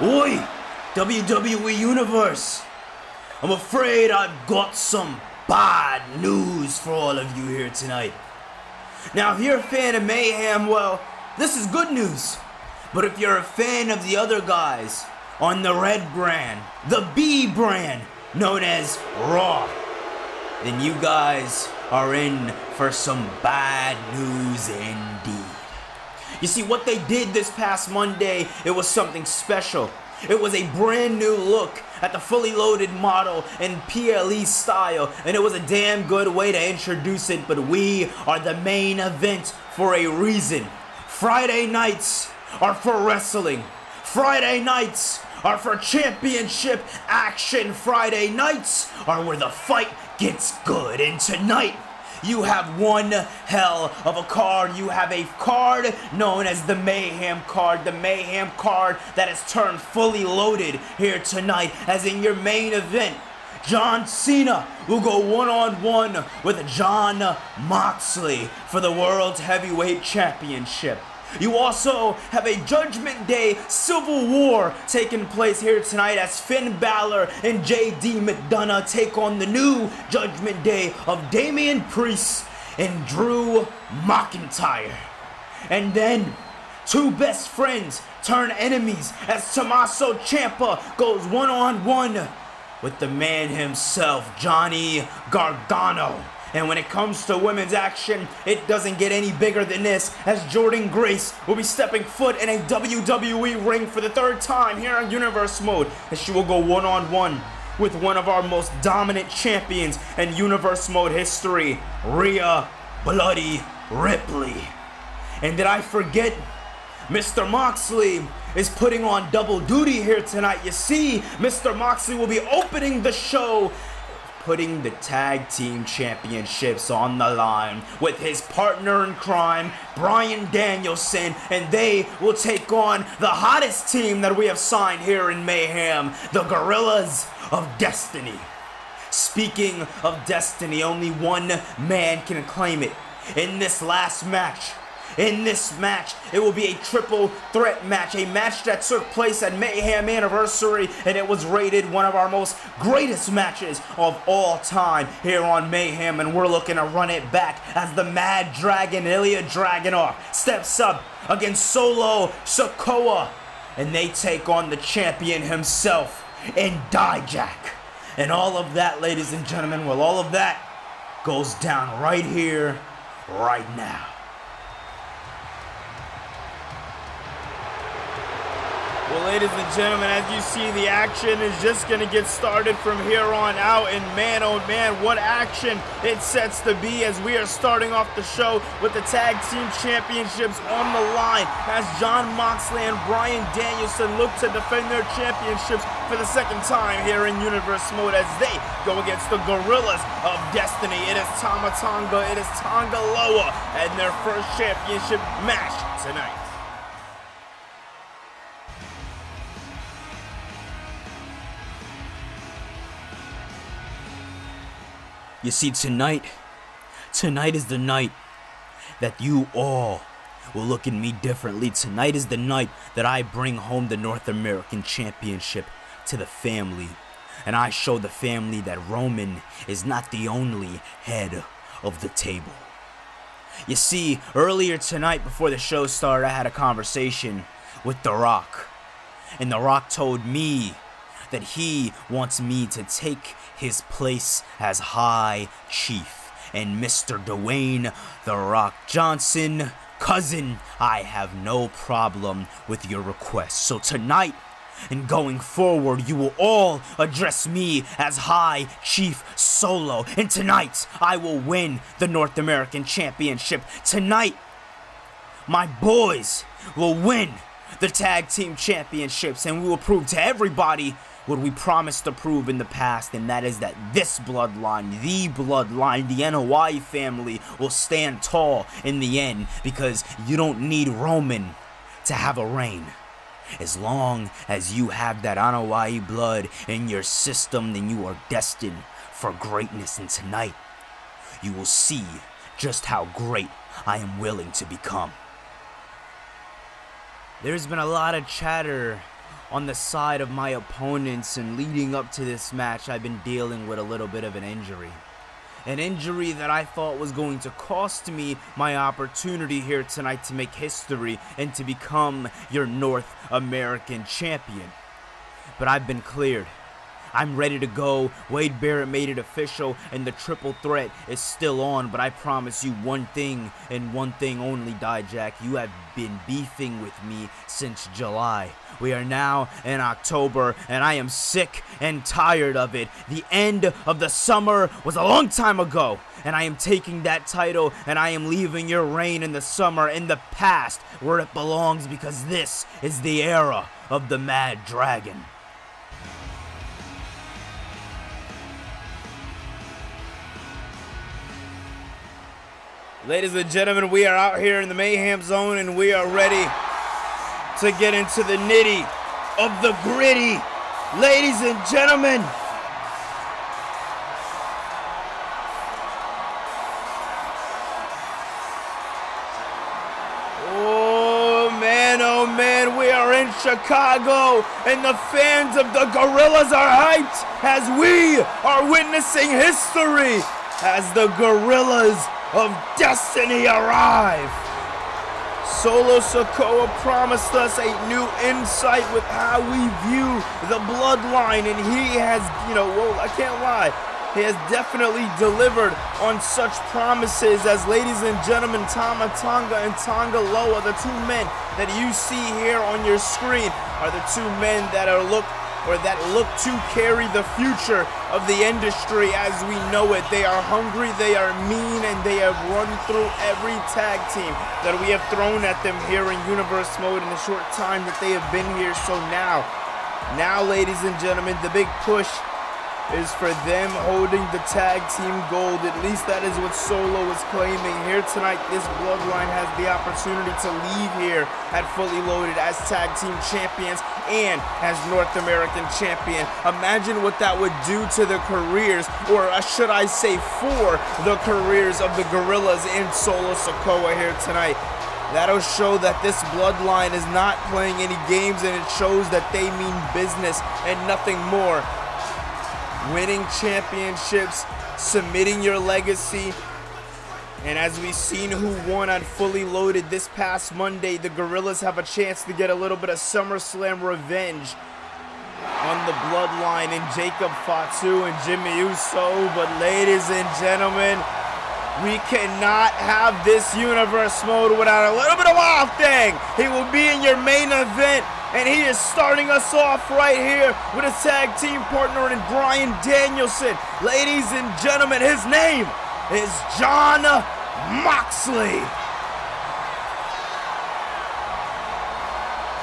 Oi, WWE Universe! I'm afraid I've got some bad news for all of you here tonight. Now, if you're a fan of Mayhem, well, this is good news. But if you're a fan of the other guys on the red brand, the B brand, known as Raw, then you guys are in for some bad news indeed. You see, what they did this past Monday, it was something special. It was a brand new look at the fully loaded model in PLE style, and it was a damn good way to introduce it, but we are the main event for a reason. Friday nights are for wrestling. Friday nights are for championship action. Friday nights are where the fight gets good, and tonight, you have one hell of a card. You have a card known as the Mayhem card. The Mayhem card that has turned fully loaded here tonight. As in your main event, John Cena will go one-on-one with Jon Moxley for the World Heavyweight Championship. You also have a Judgment Day Civil War taking place here tonight as Finn Balor and JD McDonough take on the new Judgment Day of Damian Priest and Drew McIntyre. And then, two best friends turn enemies as Tommaso Ciampa goes one-on-one with the man himself, Johnny Gargano. And when it comes to women's action, it doesn't get any bigger than this, as Jordynne Grace will be stepping foot in a WWE ring for the third time here on Universe Mode, as she will go one-on-one with one of our most dominant champions in Universe Mode history, Rhea Bloody Ripley. And did I forget? Mr. Moxley is putting on double duty here tonight. You see, Mr. Moxley will be opening the show, putting the tag team championships on the line with his partner in crime, Bryan Danielson, and they will take on the hottest team that we have signed here in Mayhem, the Gorillas of Destiny. Speaking of Destiny, only one man can claim it. In this last match, it will be a triple threat match, a match that took place at Mayhem Anniversary, and it was rated one of our most greatest matches of all time here on Mayhem, and we're looking to run it back as the Mad Dragon, Ilya Dragunov, steps up against Solo Sikoa, and they take on the champion himself in Dijak. And all of that, ladies and gentlemen, well, all of that goes down right here, right now. Well, ladies and gentlemen, as you see, the action is just going to get started from here on out, and man, oh man, what action it sets to be as we are starting off the show with the Tag Team Championships on the line as Jon Moxley and Bryan Danielson look to defend their championships for the second time here in Universe Mode as they go against the Gorillas of Destiny. It is Tama Tonga, it is Tonga Loa, and their first championship match tonight. You see, tonight is the night that you all will look at me differently. Tonight is the night that I bring home the North American Championship to the family. And I show the family that Roman is not the only head of the table. You see, earlier tonight before the show started, I had a conversation with The Rock. And The Rock told me that he wants me to take his place as High Chief. And Mr. Dwayne The Rock Johnson, cousin, I have no problem with your request. So tonight and going forward, you will all address me as High Chief Solo. And tonight, I will win the North American Championship. Tonight, my boys will win the Tag Team Championships, and we will prove to everybody what we promised to prove in the past, and that is that this bloodline, the NOI family, will stand tall in the end, because you don't need Roman to have a reign. As long as you have that NOI blood in your system, then you are destined for greatness, and tonight, you will see just how great I am willing to become. There's been a lot of chatter on the side of my opponents, and leading up to this match, I've been dealing with a little bit of an injury. An injury that I thought was going to cost me my opportunity here tonight to make history and to become your North American champion. But I've been cleared. I'm ready to go. Wade Barrett made it official, and the triple threat is still on. But I promise you one thing, and one thing only, Dijak. You have been beefing with me since July. We are now in October, and I am sick and tired of it. The end of the summer was a long time ago, and I am taking that title, and I am leaving your reign in the summer in the past where it belongs, because this is the era of the Mad Dragon. Ladies and gentlemen, we are out here in the Mayhem zone, and we are ready to get into the nitty of the gritty. Ladies and gentlemen, oh man, we are in Chicago, and the fans of the Gorillas are hyped as we are witnessing history as the Gorillas of Destiny arrive. Solo Sikoa promised us a new insight with how we view the bloodline, and he has, I can't lie, he has definitely delivered on such promises as, ladies and gentlemen, Tama Tonga and Tonga Loa, the two men that you see here on your screen, are the two men that look to carry the future of the industry as we know it. They are hungry, they are mean, and they have run through every tag team that we have thrown at them here in Universe Mode in the short time that they have been here. So now, ladies and gentlemen, the big push is for them holding the tag team gold. At least that is what Solo is claiming. Here tonight, this bloodline has the opportunity to leave here at Fully Loaded as tag team champions and as North American champion. Imagine what that would do to the careers, or should I say for the careers of the Gorillas and Solo Sikoa here tonight. That'll show that this bloodline is not playing any games, and it shows that they mean business and nothing more. Winning championships, submitting your legacy, and as we've seen who won on Fully Loaded this past Monday, the Gorillas have a chance to get a little bit of SummerSlam revenge on the bloodline and Jacob Fatu and Jimmy Uso. But ladies and gentlemen, we cannot have this Universe Mode without a little bit of Wild Thing. He will be in your main event, and he is starting us off right here with a tag team partner in Bryan Danielson. Ladies and gentlemen, his name is Jon Moxley.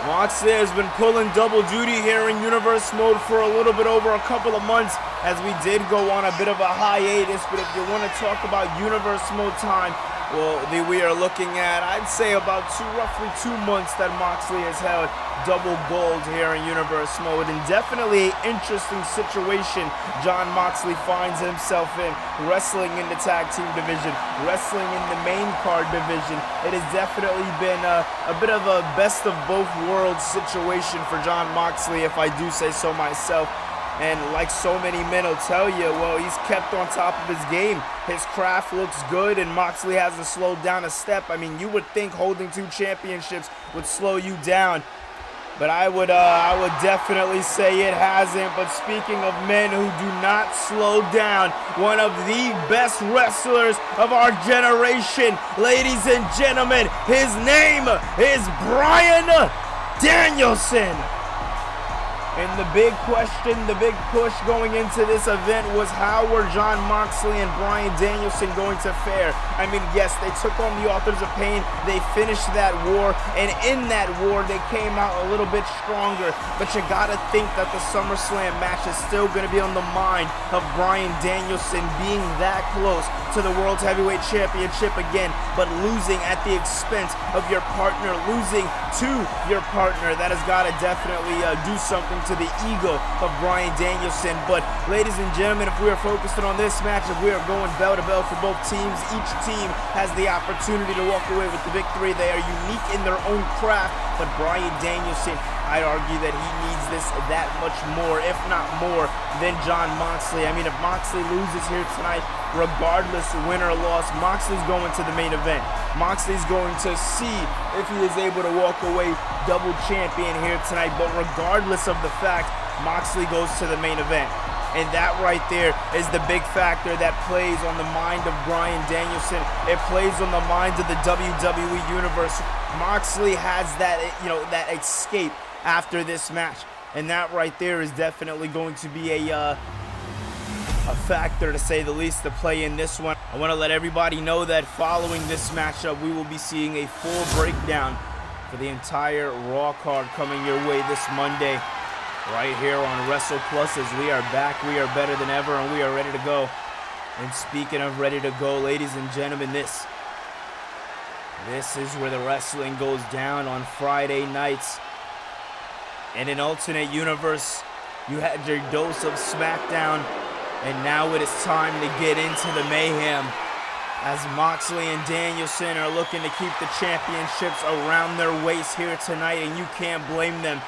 Moxley has been pulling double duty here in Universe Mode for a little bit over a couple of months, as we did go on a bit of a hiatus. But if you want to talk about Universe Mode time, well, we are looking at, I'd say, about roughly 2 months that Moxley has held double gold here in Universe Mode, and definitely an interesting situation Jon Moxley finds himself in, wrestling in the tag team division, wrestling in the main card division. It has definitely been a bit of a best of both worlds situation for Jon Moxley, if I do say so myself. And like so many men will tell you, well, he's kept on top of his game. His craft looks good, and Moxley hasn't slowed down a step. I mean, you would think holding 2 championships would slow you down, but I would definitely say it hasn't. But speaking of men who do not slow down, one of the best wrestlers of our generation, ladies and gentlemen, his name is Bryan Danielson. And the big question, the big push going into this event was, how were Jon Moxley and Bryan Danielson going to fare? I mean, yes, they took on the Authors of Pain, they finished that war, and in that war, they came out a little bit stronger. But you gotta think that the SummerSlam match is still gonna be on the mind of Bryan Danielson, being that close to the World Heavyweight Championship again, but losing at the expense of your partner, losing to your partner. That has gotta definitely do something to the ego of Bryan Danielson. But ladies and gentlemen, if we are focusing on this match, if we are going bell to bell for both teams, each team has the opportunity to walk away with the victory. They are unique in their own craft, but Bryan Danielson, I'd argue that he needs this that much more, if not more, than Jon Moxley. I mean, if Moxley loses here tonight, regardless win or loss, Moxley's going to the main event. Moxley's going to see if he is able to walk away double champion here tonight. But regardless of the fact, Moxley goes to the main event. And that right there is the big factor that plays on the mind of Bryan Danielson. It plays on the minds of the WWE Universe. Moxley has that, that escape after this match. And that right there is definitely going to be a factor, to say the least, to play in this one. I want to let everybody know that following this matchup, we will be seeing a full breakdown for the entire Raw card coming your way this Monday, right here on Wrestlepluss. As we are back, we are better than ever, and we are ready to go. And speaking of ready to go, ladies and gentlemen, this is where the wrestling goes down on Friday nights. In an alternate universe, you had your dose of SmackDown, and now it is time to get into the mayhem, as Moxley and Danielson are looking to keep the championships around their waist here tonight, and you can't blame them.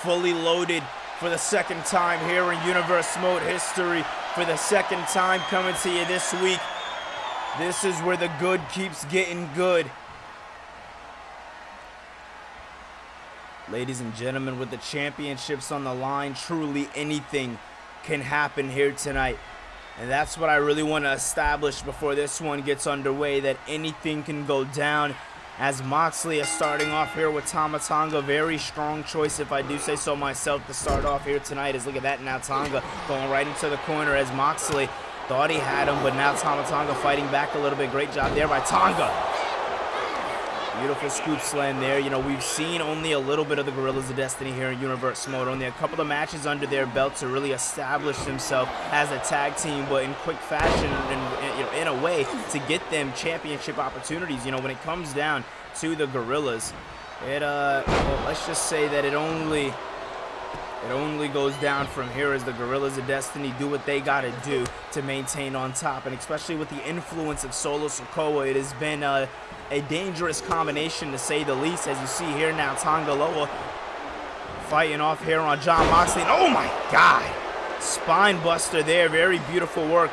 Fully loaded for the second time here in Universe Mode history, for the second time coming to you this week. This is where the good keeps getting good. Ladies and gentlemen, with the championships on the line, truly anything can happen here tonight. And that's what I really want to establish before this one gets underway, that anything can go down. As Moxley is starting off here with Tama Tonga. Very strong choice, if I do say so myself, to start off here tonight. As look at that, now Tonga going right into the corner, as Moxley thought he had him, but now Tama Tonga fighting back a little bit. Great job there by Tonga. Beautiful scoop slam there. We've seen only a little bit of the Gorillas of Destiny here in Universe Mode. Only a couple of matches under their belt to really establish themselves as a tag team, but in quick fashion and in a way to get them championship opportunities. When it comes down to the Gorillas, well, let's just say that it only goes down from here as the Gorillas of Destiny do what they got to do to maintain on top. And especially with the influence of Solo Sikoa, it has been a dangerous combination, to say the least. As you see here now, Tonga Loa fighting off here on Jon Moxley. And oh my God! Spine buster there. Very beautiful work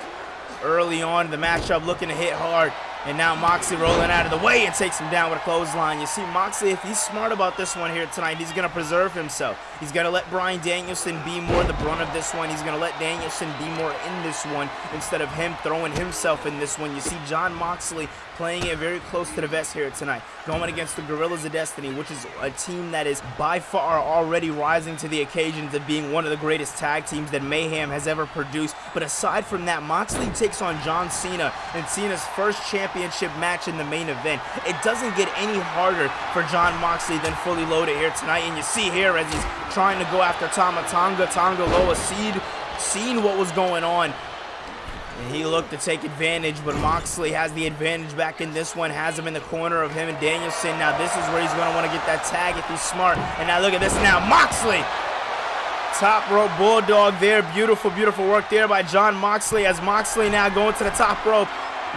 early on in the matchup, looking to hit hard. And now Moxley rolling out of the way and takes him down with a clothesline. You see, Moxley, if he's smart about this one here tonight, he's going to preserve himself. He's going to let Bryan Danielson be more the brunt of this one. He's going to let Danielson be more in this one instead of him throwing himself in this one. You see Jon Moxley playing it very close to the vest here tonight, going against the Gorillas of Destiny, which is a team that is by far already rising to the occasions of being one of the greatest tag teams that Mayhem has ever produced. But aside from that, Moxley takes on John Cena in Cena's first championship match in the main event. It doesn't get any harder for Jon Moxley than Fully Loaded here tonight. And you see here as he's trying to go after Tama Tonga, Tonga Loa seen what was going on, and he looked to take advantage, but Moxley has the advantage back in this one, has him in the corner of him and Danielson. Now this is where he's going to want to get that tag if he's smart. And now look at this now, Moxley! Top rope bulldog there. Beautiful, beautiful work there by Jon Moxley, as Moxley now going to the top rope.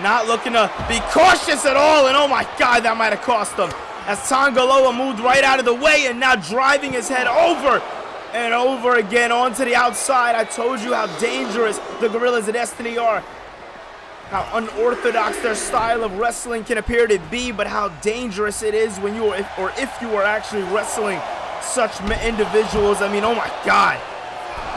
Not looking to be cautious at all, and oh my God, that might have cost him. As Tonga Loa moved right out of the way and now driving his head over and over again onto the outside. I told you how dangerous the Gorillas of Destiny are, how unorthodox their style of wrestling can appear to be, but how dangerous it is when you are, if you are actually wrestling such individuals. I mean, oh my God.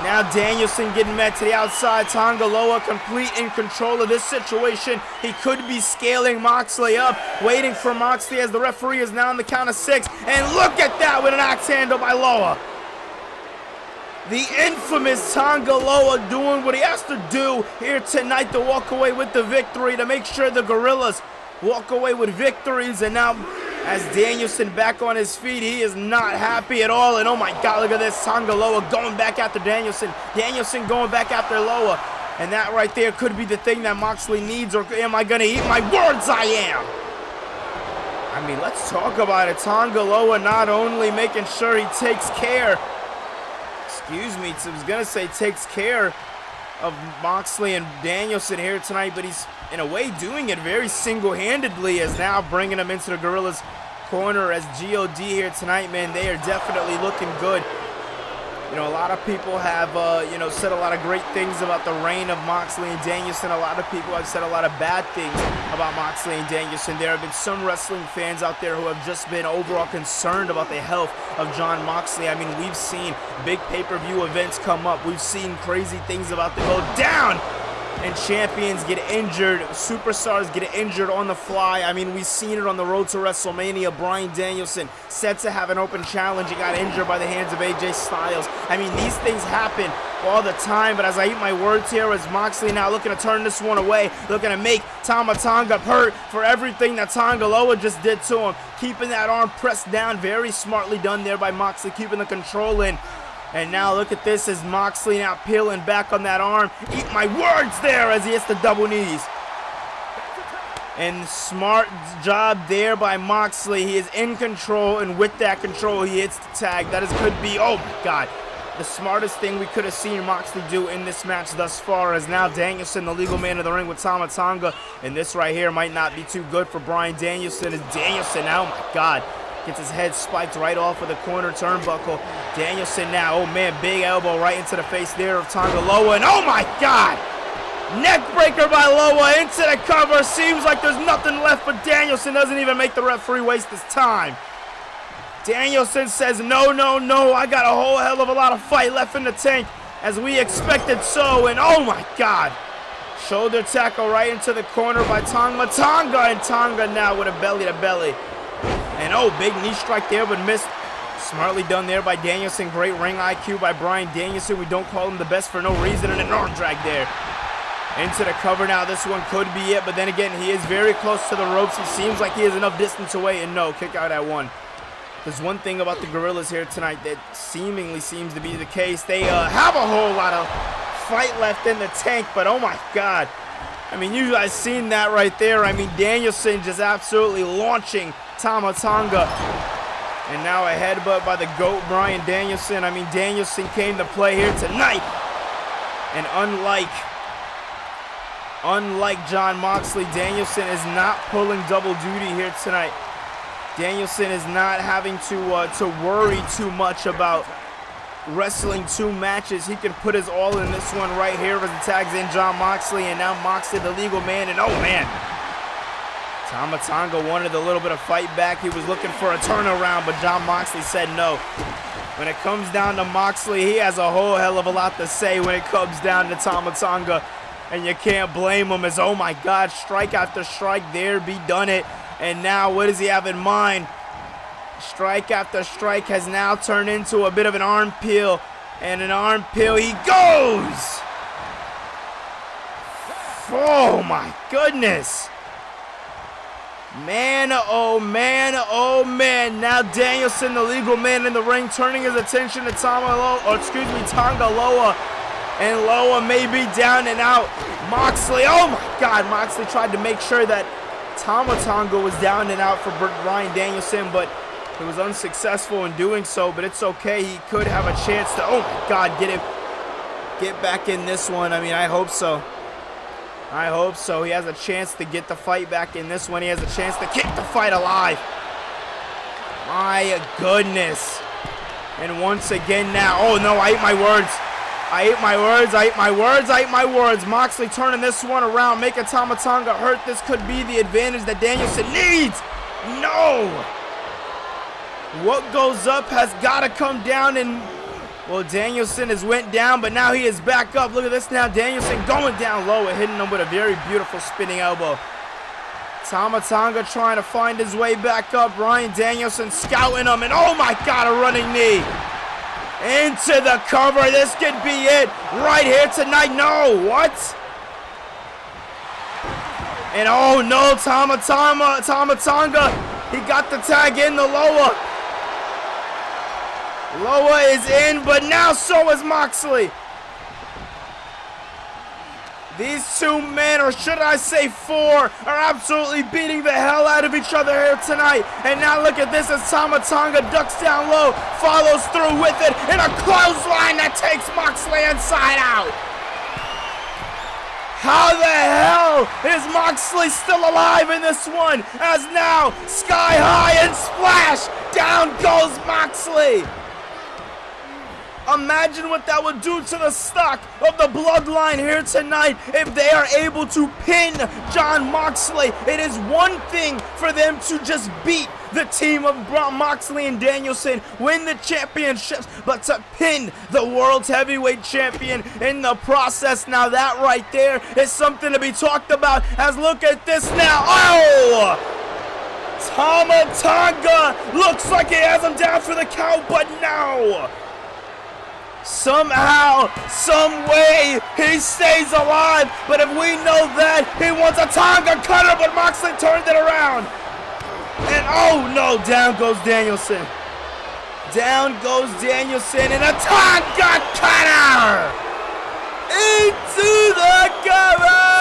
Now Danielson getting met to the outside. Tonga Loa complete in control of this situation. He could be scaling Moxley up, waiting for Moxley as the referee is now on the count of 6. And look at that with an axe handle by Loa. The infamous Tonga Loa doing what he has to do here tonight to walk away with the victory, to make sure the Gorillas walk away with victories. And now as Danielson back on his feet, he is not happy at all. And oh my God, look at this, Tonga Loa going back after Danielson. Danielson going back after Loa. And that right there could be the thing that Moxley needs, or am I going to eat my words? I am. I mean, let's talk about it. Tonga Loa not only making sure he takes care, I was going to say takes care of Moxley and Danielson here tonight, but he's in a way doing it very single-handedly, as now bringing him into the Gorillas corner as God here tonight, man. They are definitely looking good. You know, a lot of people have, you know, said a lot of great things about the reign of Moxley and Danielson. A lot of people have said a lot of bad things about Moxley and Danielson. There have been some wrestling fans out there who have just been overall concerned about the health of Jon Moxley. I mean, we've seen big pay-per-view events come up. We've seen crazy things about to go down. And champions get injured, superstars get injured on the fly. I mean, we've seen it on the road to WrestleMania. Bryan Danielson set to have an open challenge. He got injured by the hands of AJ Styles. I mean, these things happen all the time, but as I eat my words here, as Moxley now looking to turn this one away, looking to make Tama Tonga hurt for everything that Tonga Loa just did to him. Keeping that arm pressed down, very smartly done there by Moxley, keeping the control in. And now look at this as Moxley now peeling back on that arm. Eat my words there as he hits the double knees. And smart job there by Moxley. He is in control, and with that control, he hits the tag. That is could be, oh my God, the smartest thing we could have seen Moxley do in this match thus far, as now Danielson, the legal man of the ring with Tama Tonga. And this right here might not be too good for Bryan Danielson, as Danielson, oh my God, gets his head spiked right off of the corner turnbuckle. Danielson now, oh man, big elbow right into the face there of Tonga Loa, and oh my God! Neck breaker by Loa into the cover. Seems like there's nothing left, but Danielson doesn't even make the referee waste his time. Danielson says, no, no, no, I got a whole hell of a lot of fight left in the tank, as we expected so, and oh my God! Shoulder tackle right into the corner by Tama Tonga, and Tonga now with a belly-to-belly. And oh, big knee strike there, but missed. Smartly done there by Danielson. Great ring IQ by Bryan Danielson. We don't call him the best for no reason, and an arm drag there. Into the cover now. This one could be it, but then again, he is very close to the ropes. He seems like he is enough distance away, and no, kick out at one. There's one thing about the Gorillas here tonight that seemingly seems to be the case. They have a whole lot of fight left in the tank, but oh my God. I mean, you guys seen that right there. I mean, Danielson just absolutely launching Tama Tonga. And now a headbutt by the GOAT, Bryan Danielson. I mean, Danielson came to play here tonight. And unlike Jon Moxley, Danielson is not pulling double duty here tonight. Danielson is not having to worry too much about wrestling two matches. He can put his all in this one right here as he tags in Jon Moxley, and now Moxley the legal man, and oh man, Tama Tonga wanted a little bit of fight back. He was looking for a turnaround, but Jon Moxley said no. When it comes down to Moxley, he has a whole hell of a lot to say when it comes down to Tama Tonga, and you can't blame him, as oh my God, strike after strike there, be done it. And now what does he have in mind? Strike after strike has now turned into a bit of an arm peel, and an arm peel he goes. Oh my goodness. Man, oh man, oh man. Now Danielson, the legal man in the ring, turning his attention to Tonga Loa. And Loa may be down and out. Moxley, oh my God. Moxley tried to make sure that Tama Tonga was down and out for Bryan Danielson, but he was unsuccessful in doing so. But it's okay. He could have a chance to, oh my God, get back in this one. I mean, I hope so. I hope so. He has a chance to get the fight back in this one. He has a chance to keep the fight alive. My goodness. And once again now, oh no, I ate my words. I ate my words, I ate my words, I ate my words. Moxley turning this one around, making Tama Tonga hurt. This could be the advantage that Danielson needs. No. What goes up has got to come down, and well, Danielson has went down, but now he is back up. Look at this now. Danielson going down low and hitting him with a very beautiful spinning elbow. Tama Tonga trying to find his way back up. Bryan Danielson scouting him, and oh my God, a running knee. Into the cover. This could be it right here tonight. No, what? And oh no, Tama Tonga. He got the tag in the Loa. Loa is in, but now so is Moxley. These two men, or should I say four, are absolutely beating the hell out of each other here tonight. And now look at this as Tama Tonga ducks down low, follows through with it, and a clothesline that takes Moxley inside out. How the hell is Moxley still alive in this one? As now, sky high and splash, down goes Moxley. Imagine what that would do to the stock of the bloodline here tonight if they are able to pin Jon Moxley. It is one thing for them to just beat the team of Moxley and Danielson, win the championships, but to pin the world's heavyweight champion in the process, now that right there is something to be talked about. As look at this now. Oh! Tama Tonga looks like he has him down for the count, but no! Somehow, some way, he stays alive. But if we know that, he wants a Tonga cutter, but Moxley turned it around. And oh no, down goes Danielson. Down goes Danielson, and a Tonga cutter! Into the cover!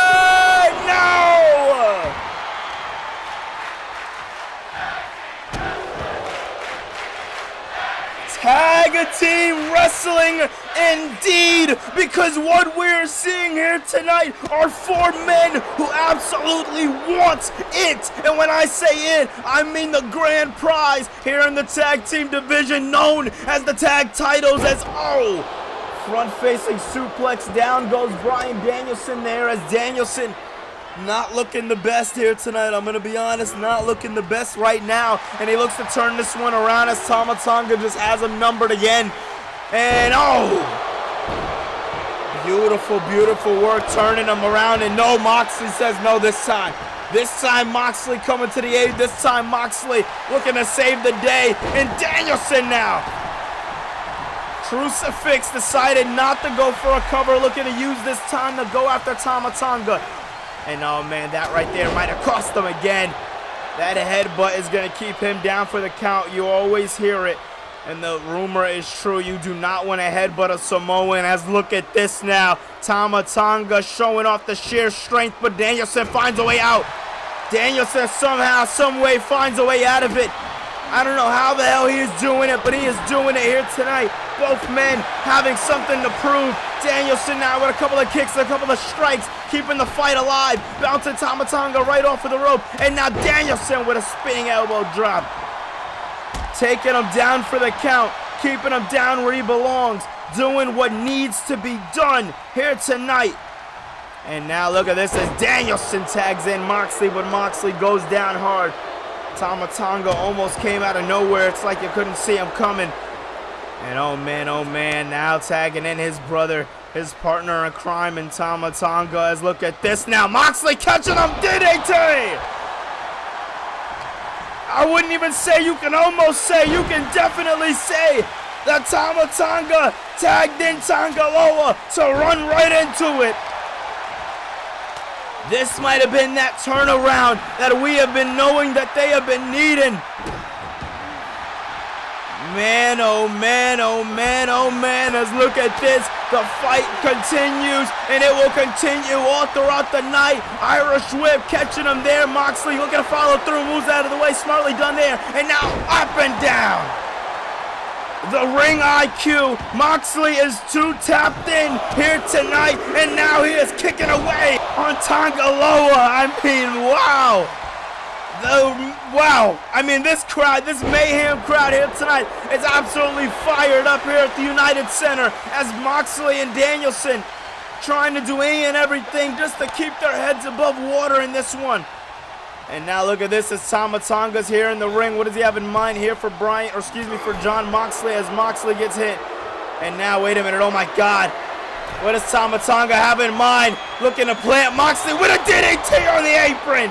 No! Tag team wrestling indeed, because what we're seeing here tonight are four men who absolutely want it. And when I say it, I mean the grand prize here in the tag team division, known as the tag titles. As front facing suplex, down goes Bryan Danielson there, as Danielson not looking the best here tonight. I'm going to be honest, not looking the best right now. And he looks to turn this one around as Tama Tonga just has him numbered again. And beautiful, beautiful work turning him around. And no, Moxley says no this time. This time Moxley coming to the aid. This time Moxley looking to save the day. And Danielson now. Crucifix decided not to go for a cover, looking to use this time to go after Tama Tonga. And oh man, that right there might have cost him again. That headbutt is going to keep him down for the count. You always hear it. And the rumor is true. You do not want to headbutt a Samoan. As look at this now. Tama Tonga showing off the sheer strength, but Danielson finds a way out. Danielson somehow, some way finds a way out of it. I don't know how the hell he is doing it, but he is doing it here tonight. Both men having something to prove. Danielson now with a couple of kicks, a couple of strikes, keeping the fight alive. Bouncing Tama Tonga right off of the rope. And now Danielson with a spinning elbow drop. Taking him down for the count. Keeping him down where he belongs. Doing what needs to be done here tonight. And now look at this as Danielson tags in Moxley, but Moxley goes down hard. Tama Tonga almost came out of nowhere. It's like you couldn't see him coming. And oh man, now tagging in his brother, his partner in crime, and Tama Tonga. As look at this now. Moxley catching him, DDT! I wouldn't even say, you can almost say, you can definitely say that Tama Tonga tagged in Tonga Loa to run right into it. This might have been that turnaround that we have been knowing that they have been needing. Man, oh man, oh man, oh man. As look at this, the fight continues, and it will continue all throughout the night. Irish whip catching him there. Moxley looking to follow through, moves out of the way, smartly done there. And now up and down. The ring IQ, Moxley is too tapped in here tonight, and now he is kicking away on Tonga Loa. I mean, wow. Wow. I mean, this crowd, this Mayhem crowd here tonight is absolutely fired up here at the United Center as Moxley and Danielson trying to do any and everything just to keep their heads above water in this one. And now look at this as Tama Tonga's here in the ring. What does he have in mind here for for Jon Moxley as Moxley gets hit? And now, wait a minute, oh my God. What does Tama Tonga have in mind? Looking to plant Moxley with a DDT on the apron.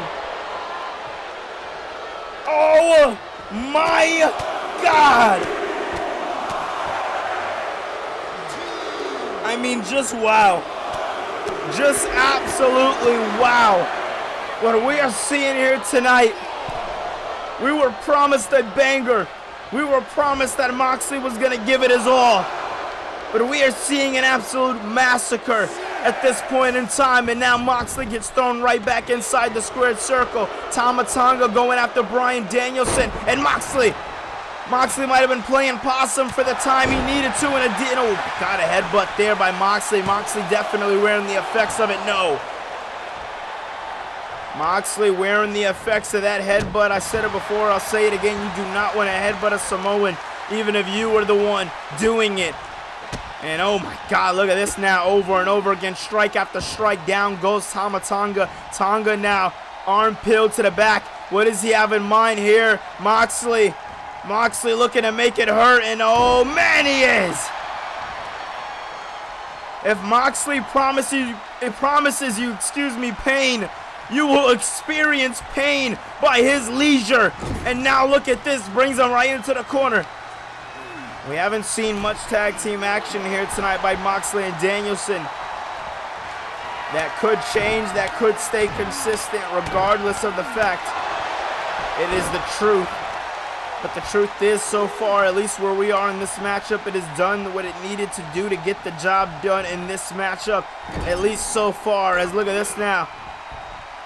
Oh my God. I mean, just wow. Just absolutely wow. What we are seeing here tonight, we were promised a banger. We were promised that Moxley was going to give it his all. But we are seeing an absolute massacre at this point in time. And now Moxley gets thrown right back inside the squared circle. Tama Tonga going after Bryan Danielson. And Moxley might have been playing possum for the time he needed to. And got a headbutt there by Moxley. Moxley definitely wearing the effects of it. No. Moxley wearing the effects of that headbutt. I said it before, I'll say it again. You do not want to headbutt a Samoan, even if you were the one doing it. And oh my God, look at this now, over and over again. Strike after strike, down goes Tama Tonga. Tonga now, arm peeled to the back. What does he have in mind here? Moxley looking to make it hurt, and oh man, he is. If Moxley promises you, pain, you will experience pain by his leisure. And now look at this, brings him right into the corner. We haven't seen much tag team action here tonight by Moxley and Danielson. That could change, that could stay consistent regardless of the fact it is the truth. But the truth is, so far, at least where we are in this matchup, it has done what it needed to do to get the job done in this matchup. At least so far, as look at this now.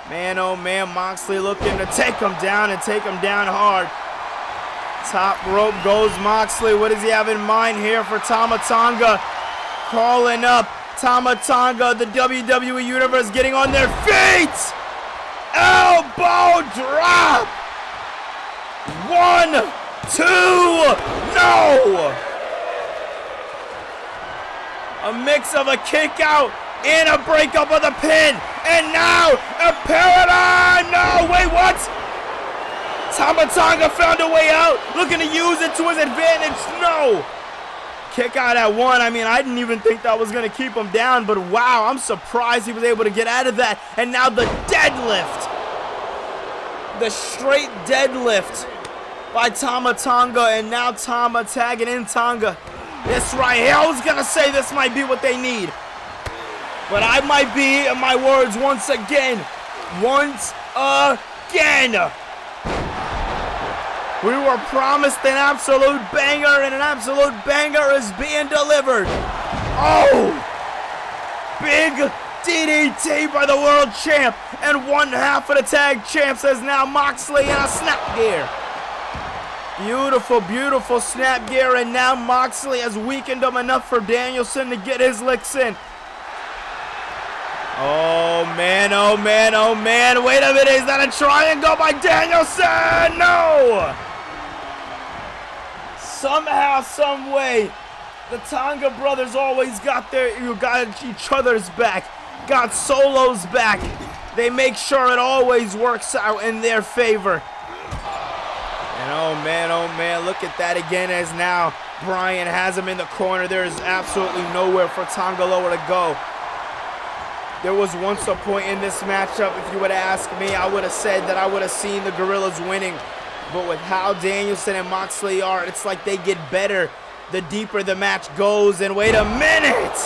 Man, oh man, Moxley looking to take him down and take him down hard. Top rope goes Moxley. What does he have in mind here for Tama Tonga? Calling up Tama Tonga, the WWE Universe getting on their feet. Elbow drop. 1, 2, no! A mix of a kick out and a breakup of the pin. And now a paradigm. No, wait, what? Tama Tonga found a way out, looking to use it to his advantage. No! Kick out at 1. I mean, I didn't even think that was going to keep him down, but wow, I'm surprised he was able to get out of that. And now the deadlift. The straight deadlift by Tama Tonga, and now Tama tagging in Tonga. This right here, I was going to say this might be what they need. But I might be in my words once again. Once again. We were promised an absolute banger, and an absolute banger is being delivered. Oh! Big DDT by the world champ, and one half of the tag champs is now Moxley in a snap gear. Beautiful, beautiful snap gear, and now Moxley has weakened him enough for Danielson to get his licks in. Oh man, oh man, oh man, wait a minute, is that a triangle by Danielson? No! Somehow, some way, the Tonga brothers always got each other's back, got Solo's back. They make sure it always works out in their favor. And oh man, look at that again, as now Bryan has him in the corner. There is absolutely nowhere for Tonga Loa to go. There was once a point in this matchup, if you would ask me, I would have said that I would have seen the Gorillas winning. But with how Danielson and Moxley are, it's like they get better the deeper the match goes. And wait a minute!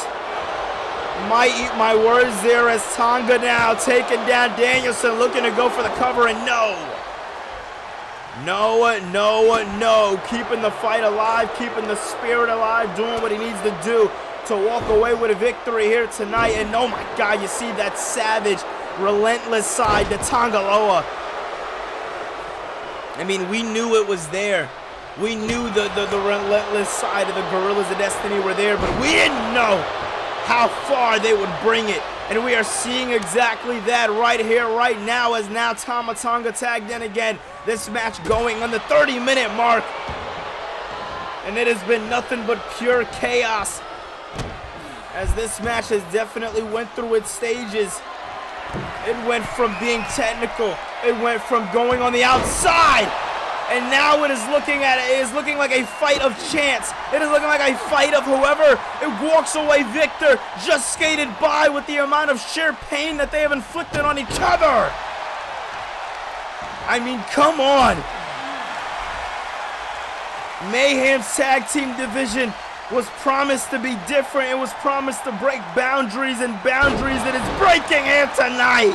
Might eat my words there, as Tonga now taking down Danielson, looking to go for the cover, and no! No, keeping the fight alive, keeping the spirit alive, doing what he needs to do to walk away with a victory here tonight. And oh my God, you see that savage, relentless side to Tonga Loa. I mean, we knew it was there. We knew the relentless side of the Gorillas of Destiny were there, but we didn't know how far they would bring it. And we are seeing exactly that right here, right now, as now Tama Tonga tagged in again. This match going on the 30-minute mark. And it has been nothing but pure chaos, as this match has definitely went through its stages. It went from being technical, it went from going on the outside, and now it is looking like a fight of chance. It is looking like a fight of whoever it walks away victor just skated by with the amount of sheer pain that they have inflicted on each other. I mean, come on. Mayhem's tag team division was promised to be different. It was promised to break boundaries, and boundaries that is breaking here tonight.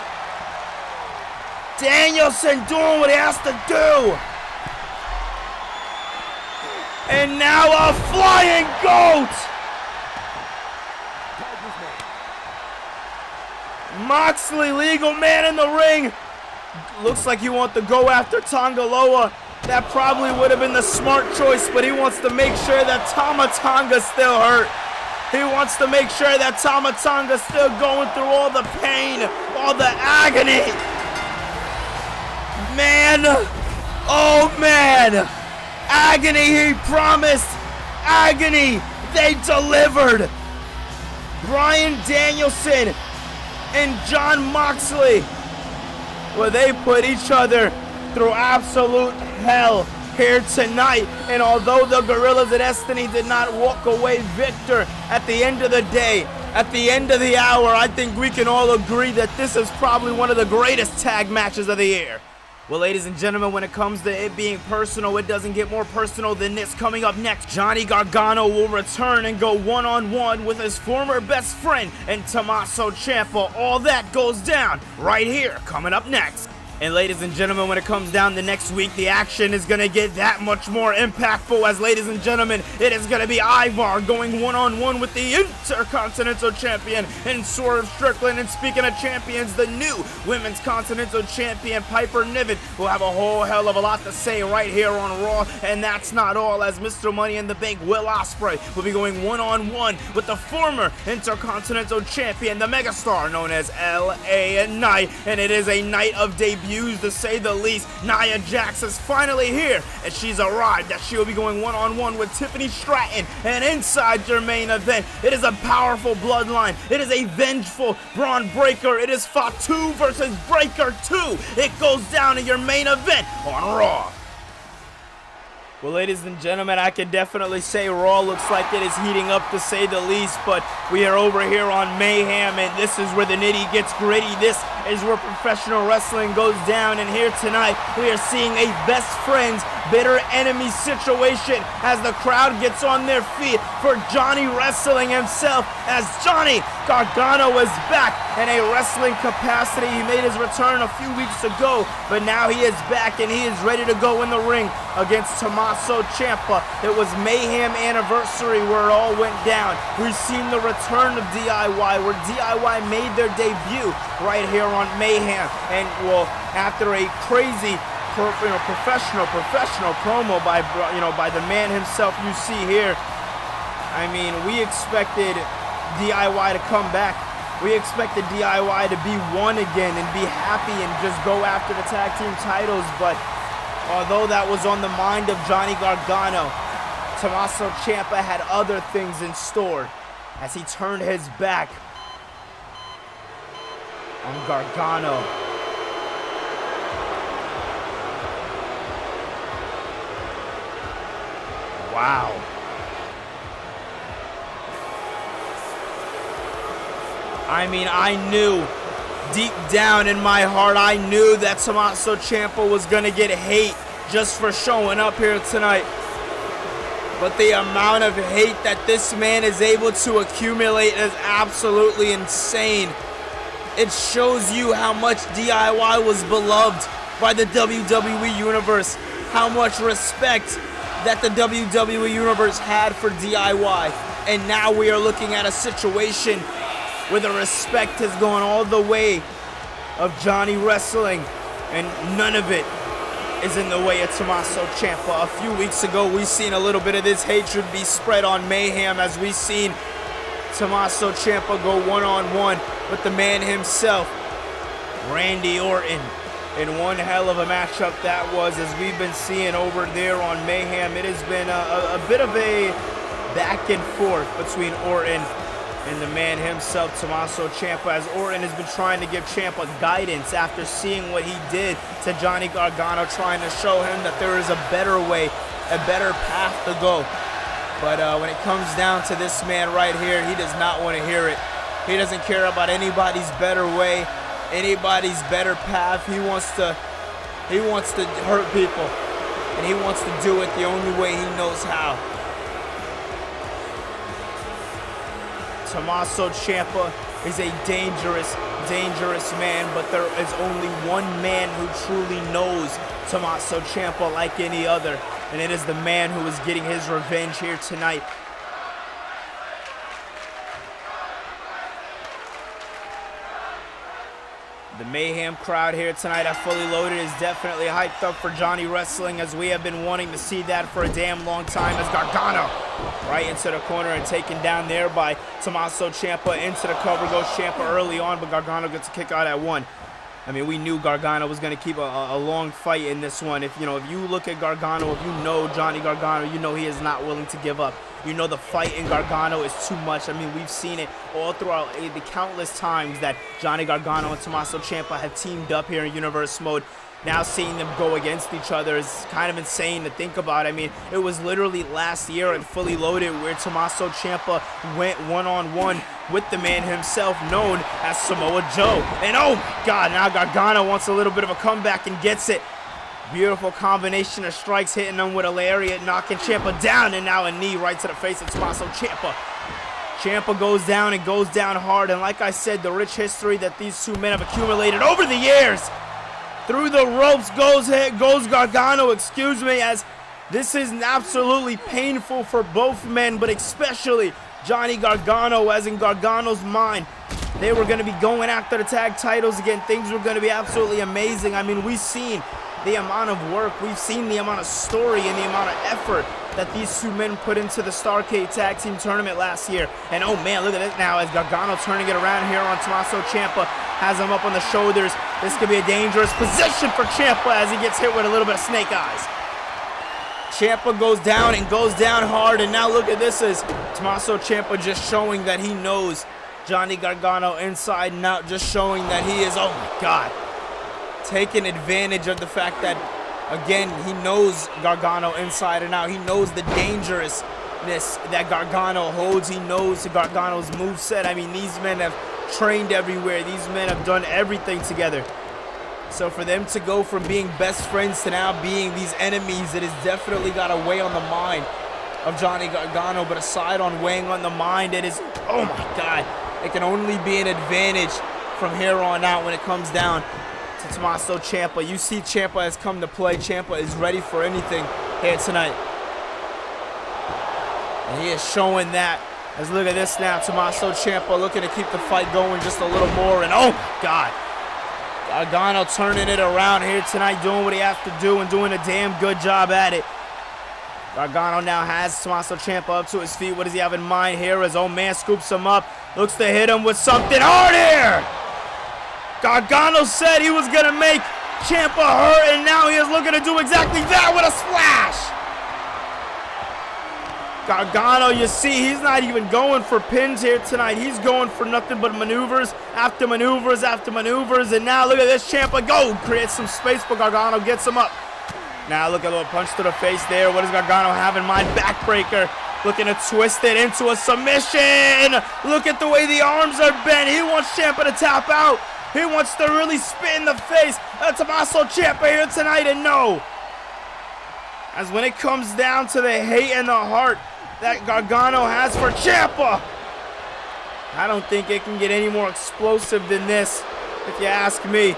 Danielson doing what he has to do. And now a flying goat. Moxley, legal man in the ring. Looks like you want to go after Tonga Loa. That probably would have been the smart choice, but he wants to make sure that Tama Tonga's still hurt. He wants to make sure that Tama Tonga's still going through all the pain, all the agony. Man, oh man, agony, he promised, agony, they delivered. Bryan Danielson and Jon Moxley, well, they put each other through absolute hell here tonight. And although the Gorillas of Destiny did not walk away victor at the end of the day, at the end of the hour, I think we can all agree that this is probably one of the greatest tag matches of the year. Well, ladies and gentlemen, when it comes to it being personal, it doesn't get more personal than this. Coming up next, Johnny Gargano will return and go one-on-one with his former best friend and Tommaso Ciampa. All that goes down right here, coming up next. And ladies and gentlemen, when it comes down to next week, the action is going to get that much more impactful as, ladies and gentlemen, it is going to be Ivar going one-on-one with the Intercontinental Champion and Swerve Strickland. And speaking of champions, the new Women's Continental Champion Piper Niven will have a whole hell of a lot to say right here on Raw. And that's not all, as Mr. Money in the Bank Will Ospreay will be going one-on-one with the former Intercontinental Champion, the megastar known as LA Knight. And it is a night of debut, to say the least. Nia Jax is finally here, and she's arrived that she will be going one-on-one with Tiffany Stratton. And inside your main event, it is a powerful bloodline. It is a vengeful Braun Breaker. It is Fatu versus Breaker 2. It goes down in your main event on Raw. Well, ladies and gentlemen, I can definitely say Raw looks like it is heating up, to say the least, but we are over here on Mayhem, and this is where the nitty gets gritty. This is where professional wrestling goes down, and here tonight we are seeing a best friends, bitter enemy situation as the crowd gets on their feet for Johnny Wrestling himself, as Johnny Gargano is back in a wrestling capacity. He made his return a few weeks ago, but now he is back and he is ready to go in the ring against Tommaso Ciampa. It was Mayhem anniversary where it all went down. We've seen the return of DIY, where DIY made their debut right here on Mayhem. And well, after a crazy professional promo by the man himself you see here, I mean, we expected DIY to come back. We expected DIY to be one again and be happy and just go after the tag team titles, but although that was on the mind of Johnny Gargano, Tommaso Ciampa had other things in store as he turned his back on Gargano. Wow. I mean, I knew deep down in my heart, I knew that Tommaso Ciampa was going to get hate just for showing up here tonight. But the amount of hate that this man is able to accumulate is absolutely insane. It shows you how much DIY was beloved by the WWE Universe, how much respect that the WWE Universe had for DIY. And now we are looking at a situation where the respect has gone all the way of Johnny Wrestling, and none of it is in the way of Tommaso Ciampa. A few weeks ago, we seen a little bit of this hatred be spread on Mayhem as we seen Tommaso Ciampa go one-on-one with the man himself, Randy Orton. And one hell of a matchup that was, as we've been seeing over there on Mayhem. It has been a bit of a back and forth between Orton and the man himself, Tommaso Ciampa, as Orton has been trying to give Ciampa guidance after seeing what he did to Johnny Gargano, trying to show him that there is a better way, a better path to go. But when it comes down to this man right here, he does not want to hear it. He doesn't care about anybody's better way, anybody's better path. He wants to hurt people, and he wants to do it the only way he knows how. Tommaso Ciampa is a dangerous, dangerous man, but there is only one man who truly knows Tommaso Ciampa like any other, and it is the man who is getting his revenge here tonight. The Mayhem crowd here tonight at Fully Loaded is definitely hyped up for Johnny Wrestling, as we have been wanting to see that for a damn long time, as Gargano right into the corner and taken down there by Tommaso Ciampa. Into the cover goes Ciampa early on, but Gargano gets a kick out at one. I mean, we knew Gargano was going to keep a long fight in this one. If you look at Gargano, if you know Johnny Gargano, you know he is not willing to give up. You know the fight in Gargano is too much. I mean, we've seen it all throughout the countless times that Johnny Gargano and Tommaso Ciampa have teamed up here in Universe Mode. Now seeing them go against each other is kind of insane to think about. I mean, it was literally last year in Fully Loaded where Tommaso Ciampa went one-on-one with the man himself known as Samoa Joe. And oh my God, now Gargano wants a little bit of a comeback and gets it. Beautiful combination of strikes, hitting him with a lariat, knocking Ciampa down, and now a knee right to the face of Tommaso Ciampa. Ciampa goes down and goes down hard, and like I said, the rich history that these two men have accumulated over the years. Through the ropes goes Gargano, as this is absolutely painful for both men, but especially Johnny Gargano, as in Gargano's mind, they were going to be going after the tag titles again. Things were going to be absolutely amazing. I mean, we've seen the amount of work, we've seen the amount of story and the amount of effort that these two men put into the Starrcade Tag Team Tournament last year. And oh man, look at this now as Gargano turning it around here on Tommaso Ciampa, has him up on the shoulders. This could be a dangerous position for Ciampa as he gets hit with a little bit of snake eyes. Ciampa goes down and goes down hard, and now look at this as Tommaso Ciampa just showing that he knows Johnny Gargano inside and out, just showing that he is, oh my God, taking advantage of the fact that, again, he knows Gargano inside and out. He knows the dangerousness that Gargano holds. He knows Gargano's moveset. I mean, these men have trained everywhere. These men have done everything together. So for them to go from being best friends to now being these enemies, it has definitely got to weigh on the mind of Johnny Gargano. But aside on weighing on the mind, it is, oh my God, it can only be an advantage from here on out when it comes down to Tommaso Ciampa. You see Ciampa has come to play. Ciampa is ready for anything here tonight. And he is showing that. As look at this now, Tommaso Ciampa looking to keep the fight going just a little more. And oh my God, Gargano turning it around here tonight, doing what he has to do and doing a damn good job at it. Gargano now has Tommaso Ciampa up to his feet. What does he have in mind here as old man scoops him up, looks to hit him with something hard here. Gargano said he was going to make Ciampa hurt, and now he is looking to do exactly that with a splash. Gargano, you see, he's not even going for pins here tonight. He's going for nothing but maneuvers after maneuvers after maneuvers. And now look at this, Ciampa go, creates some space, but Gargano gets him up. Now look at a little punch to the face there. What does Gargano have in mind? Backbreaker, looking to twist it into a submission. Look at the way the arms are bent. He wants Ciampa to tap out. He wants to really spit in the face of Tommaso Ciampa here tonight, and no. As when it comes down to the hate and the heart that Gargano has for Ciampa, I don't think it can get any more explosive than this, if you ask me.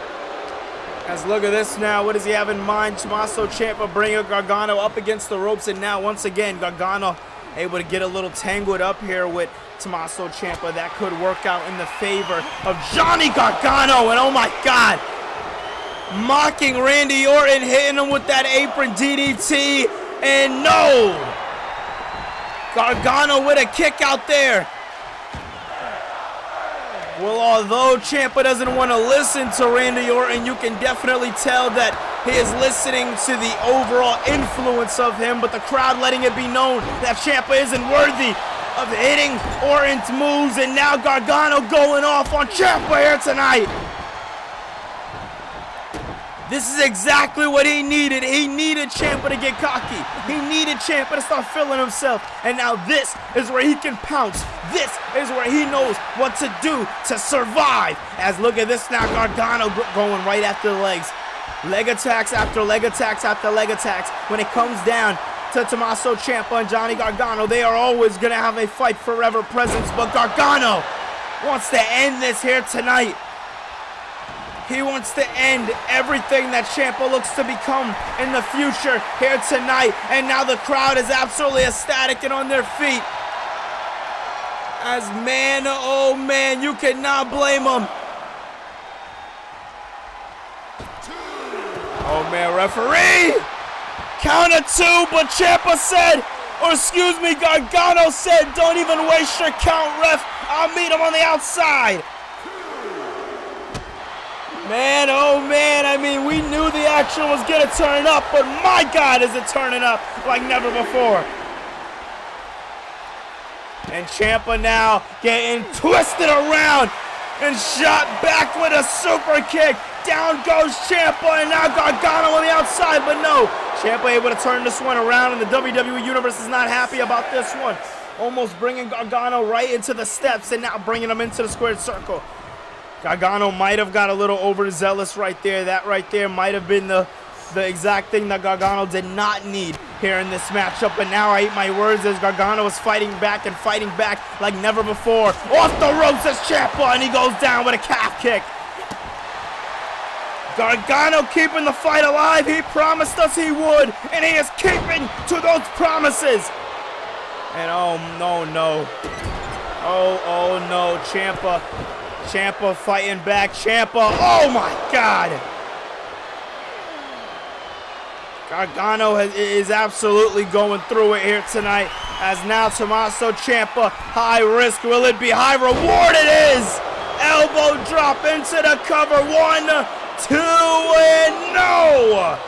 As look at this now, what does he have in mind? Tommaso Ciampa bringing Gargano up against the ropes, and now once again Gargano able to get a little tangled up here with Tommaso Ciampa. That could work out in the favor of Johnny Gargano, and oh my God, mocking Randy Orton, hitting him with that apron DDT, and no! Gargano with a kick out there. Well, although Ciampa doesn't want to listen to Randy Orton, you can definitely tell that he is listening to the overall influence of him, but the crowd letting it be known that Ciampa isn't worthy of hitting Orton's moves, and now Gargano going off on Ciampa here tonight. This is exactly what he needed. He needed Ciampa to get cocky. He needed Ciampa to start feeling himself. And now this is where he can pounce. This is where he knows what to do to survive. As look at this now, Gargano going right after the legs. Leg attacks after leg attacks after leg attacks. When it comes down to Tommaso Ciampa and Johnny Gargano, they are always going to have a fight forever presence. But Gargano wants to end this here tonight. He wants to end everything that Ciampa looks to become in the future here tonight. And now the crowd is absolutely ecstatic and on their feet. As man, oh man, you cannot blame them. Oh man, referee! Count of two, but Ciampa said, or excuse me, Gargano said, don't even waste your count, ref. I'll meet him on the outside. Man, oh man, I mean, we knew the action was gonna turn up, but my God, is it turning up like never before. And Ciampa now getting twisted around and shot back with a super kick. Down goes Ciampa, and now Gargano on the outside, but no. Ciampa able to turn this one around, and the WWE Universe is not happy about this one. Almost bringing Gargano right into the steps, and now bringing him into the squared circle. Gargano might have got a little overzealous right there. That right there might have been the exact thing that Gargano did not need here in this matchup. But now I eat my words as Gargano is fighting back and fighting back like never before. Off the ropes is Ciampa, and he goes down with a calf kick. Gargano keeping the fight alive. He promised us he would, and he is keeping to those promises. And oh no. Oh no, Ciampa fighting back. Ciampa, oh my God. Gargano is absolutely going through it here tonight. As now Tommaso Ciampa, high risk, will it be high reward? It is. Elbow drop into the cover. 1, 2, and no.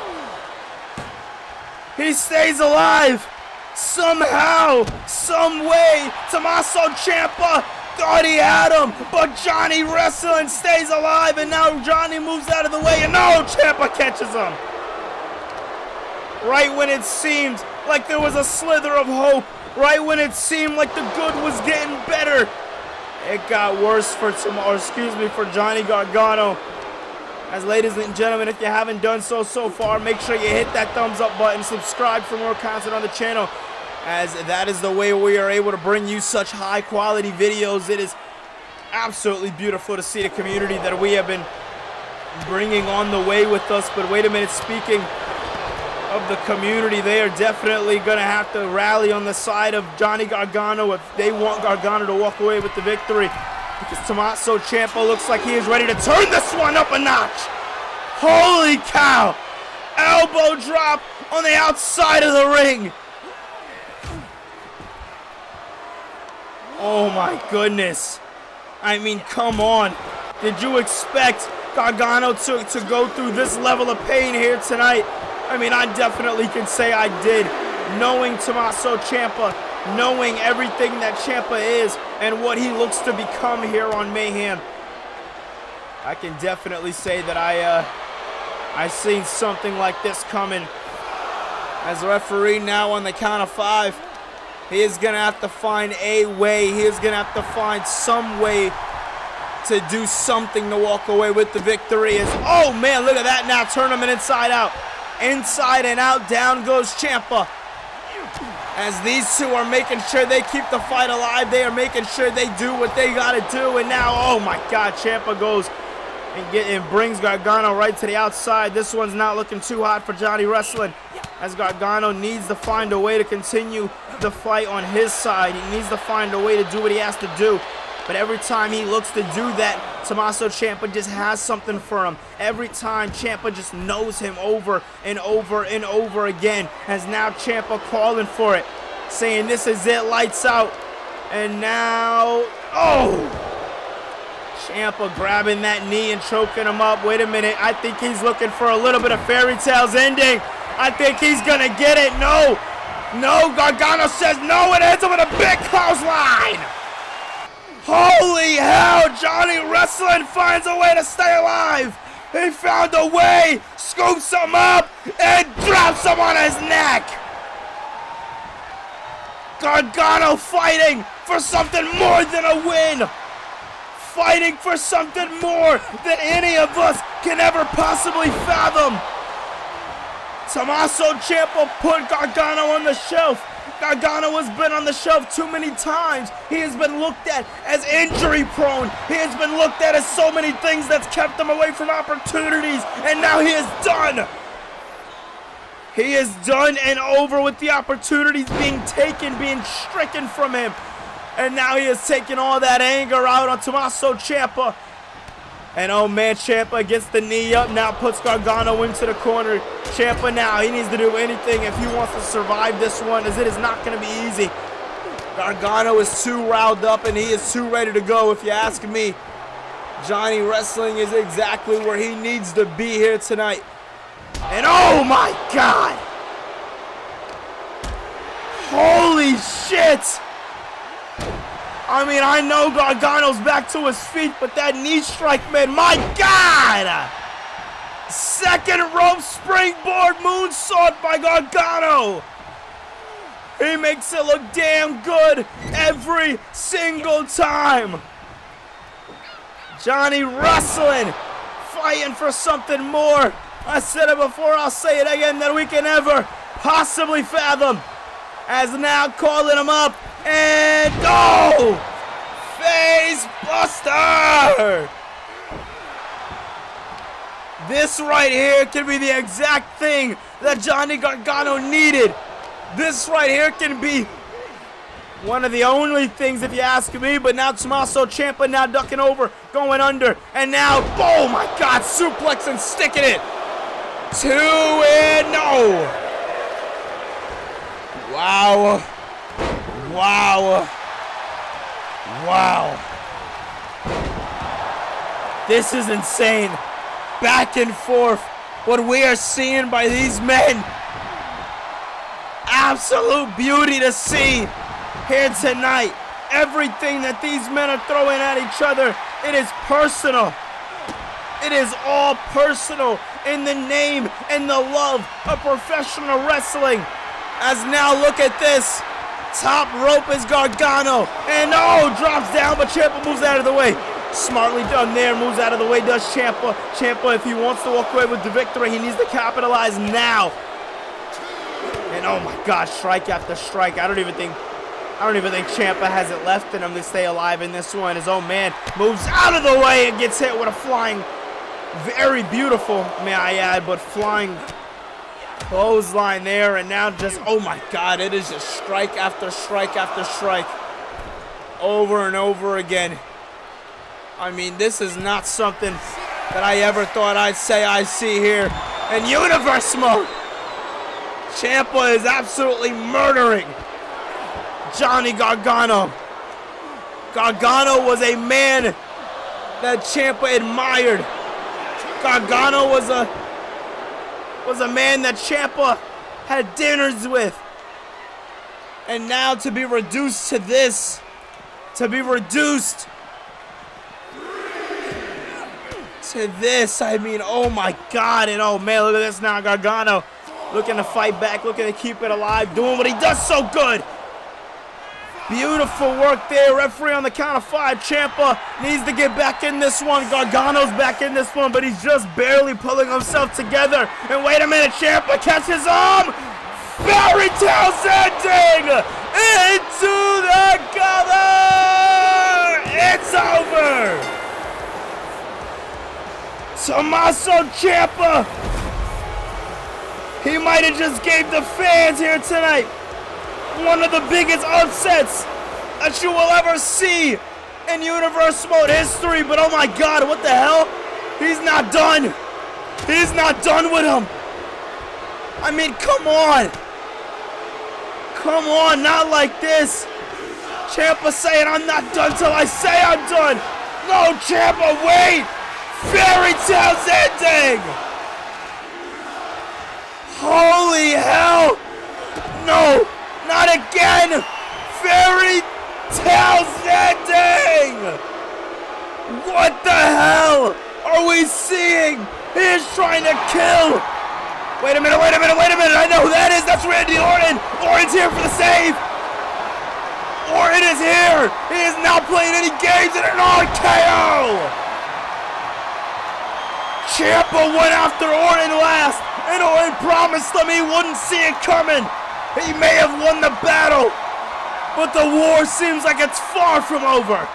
He stays alive. Somehow, some way, Tommaso Ciampa thought he had him, but Johnny Wrestling stays alive, and now Johnny moves out of the way, and no, Ciampa catches him. Right when it seemed like there was a slither of hope, right when it seemed like the good was getting better, it got worse for Johnny Gargano. As ladies and gentlemen, if you haven't done so far, make sure you hit that thumbs up button, subscribe for more content on the channel, as that is the way we are able to bring you such high quality videos. It is absolutely beautiful to see the community that we have been bringing on the way with us. But wait a minute, speaking of the community, they are definitely going to have to rally on the side of Johnny Gargano if they want Gargano to walk away with the victory. Because Tommaso Ciampa looks like he is ready to turn this one up a notch. Holy cow! Elbow drop on the outside of the ring. Oh my goodness. I mean, come on. Did you expect Gargano to go through this level of pain here tonight? I mean, I definitely can say I did. Knowing Tommaso Ciampa, knowing everything that Ciampa is and what he looks to become here on Mayhem, I can definitely say that I seen something like this coming. As referee now on the count of 5, he is going to have to find a way. He is going to have to find some way to do something to walk away with the victory. Oh man, look at that now, tournament inside out. Inside and out, down goes Ciampa. As these two are making sure they keep the fight alive, they are making sure they do what they got to do. And now, oh my God, Ciampa goes and brings Gargano right to the outside. This one's not looking too hot for Johnny Wrestling, as Gargano needs to find a way to continue the fight on his side. He needs to find a way to do what he has to do. But every time he looks to do that, Tommaso Ciampa just has something for him. Every time, Ciampa just knows him over and over and over again. As now Ciampa calling for it, saying this is it, lights out. And now, oh! Ciampa grabbing that knee and choking him up. Wait a minute, I think he's looking for a little bit of fairy tales ending. I think he's gonna get it. No, Gargano says no, it ends up with a big clothesline. Holy hell, Johnny Wrestling finds a way to stay alive. He found a way, scoops him up, and drops him on his neck. Gargano fighting for something more than a win. Fighting for something more than any of us can ever possibly fathom. Tommaso Ciampa put Gargano on the shelf. Gargano has been on the shelf too many times. He has been looked at as injury prone. He has been looked at as so many things that's kept him away from opportunities. And now he is done. He is done and over with the opportunities being taken, being stricken from him. And now he has taken all that anger out on Tommaso Ciampa. And oh man, Ciampa gets the knee up, now puts Gargano into the corner. Ciampa now, he needs to do anything if he wants to survive this one, as it is not going to be easy. Gargano is too riled up and he is too ready to go, if you ask me. Johnny Wrestling is exactly where he needs to be here tonight. And oh my God! Holy shit! I mean, I know Gargano's back to his feet, but that knee strike, man, my God! Second rope springboard moonsault by Gargano. He makes it look damn good every single time. Johnny Wrestling fighting for something more. I said it before, I'll say it again, that we can never possibly fathom. As now calling him up, and oh! Face buster! This right here can be the exact thing that Johnny Gargano needed. This right here can be one of the only things, if you ask me, but now Tommaso Ciampa now ducking over, going under, and now, oh my God, suplex and sticking it. 2 and no. Wow. Wow. Wow. This is insane. Back and forth. What we are seeing by these men. Absolute beauty to see here tonight. Everything that these men are throwing at each other, it is personal. It is all personal in the name and the love of professional wrestling. As now, look at this. Top rope is Gargano. And oh, drops down, but Ciampa moves out of the way. Smartly done there, moves out of the way, does Ciampa. Ciampa, if he wants to walk away with the victory, he needs to capitalize now. And oh my gosh, strike after strike. I don't even think Ciampa has it left in him to stay alive in this one. His own man moves out of the way and gets hit with a flying, very beautiful, may I add, but flying clothesline there. And now just, oh my God, it is just strike after strike after strike. Over and over again. I mean, this is not something that I ever thought I'd say I see here in Universe mode. Ciampa is absolutely murdering Johnny Gargano. Gargano was a man that Ciampa admired. Gargano was a man that Ciampa had dinners with. And now to be reduced to this, to be reduced to this, I mean, oh my God, and oh man, look at this now, Gargano looking to fight back, looking to keep it alive, doing what he does so good. Beautiful work there, referee on the count of 5. Ciampa needs to get back in this one. Gargano's back in this one, but he's just barely pulling himself together. And wait a minute, Ciampa catches his arm. Fairy tale ending into the cover. It's over. Tommaso Ciampa, he might have just gave the fans here tonight one of the biggest upsets that you will ever see in Universe Mode history. But oh my God, what the hell? He's not done. He's not done with him. I mean, come on. Come on, not like this. Ciampa saying, I'm not done till I say I'm done. No, Ciampa, wait. Fairy tale's ending! Holy hell! No! Not again! Fairy tale's ending! What the hell are we seeing? He is trying to kill! Wait a minute, wait a minute, wait a minute! I know who that is! That's Randy Orton! Orton's here for the save! Orton is here! He is not playing any games in an RKO! Ciampa went after Orton last, and Orton promised him he wouldn't see it coming. He may have won the battle, but the war seems like it's far from over.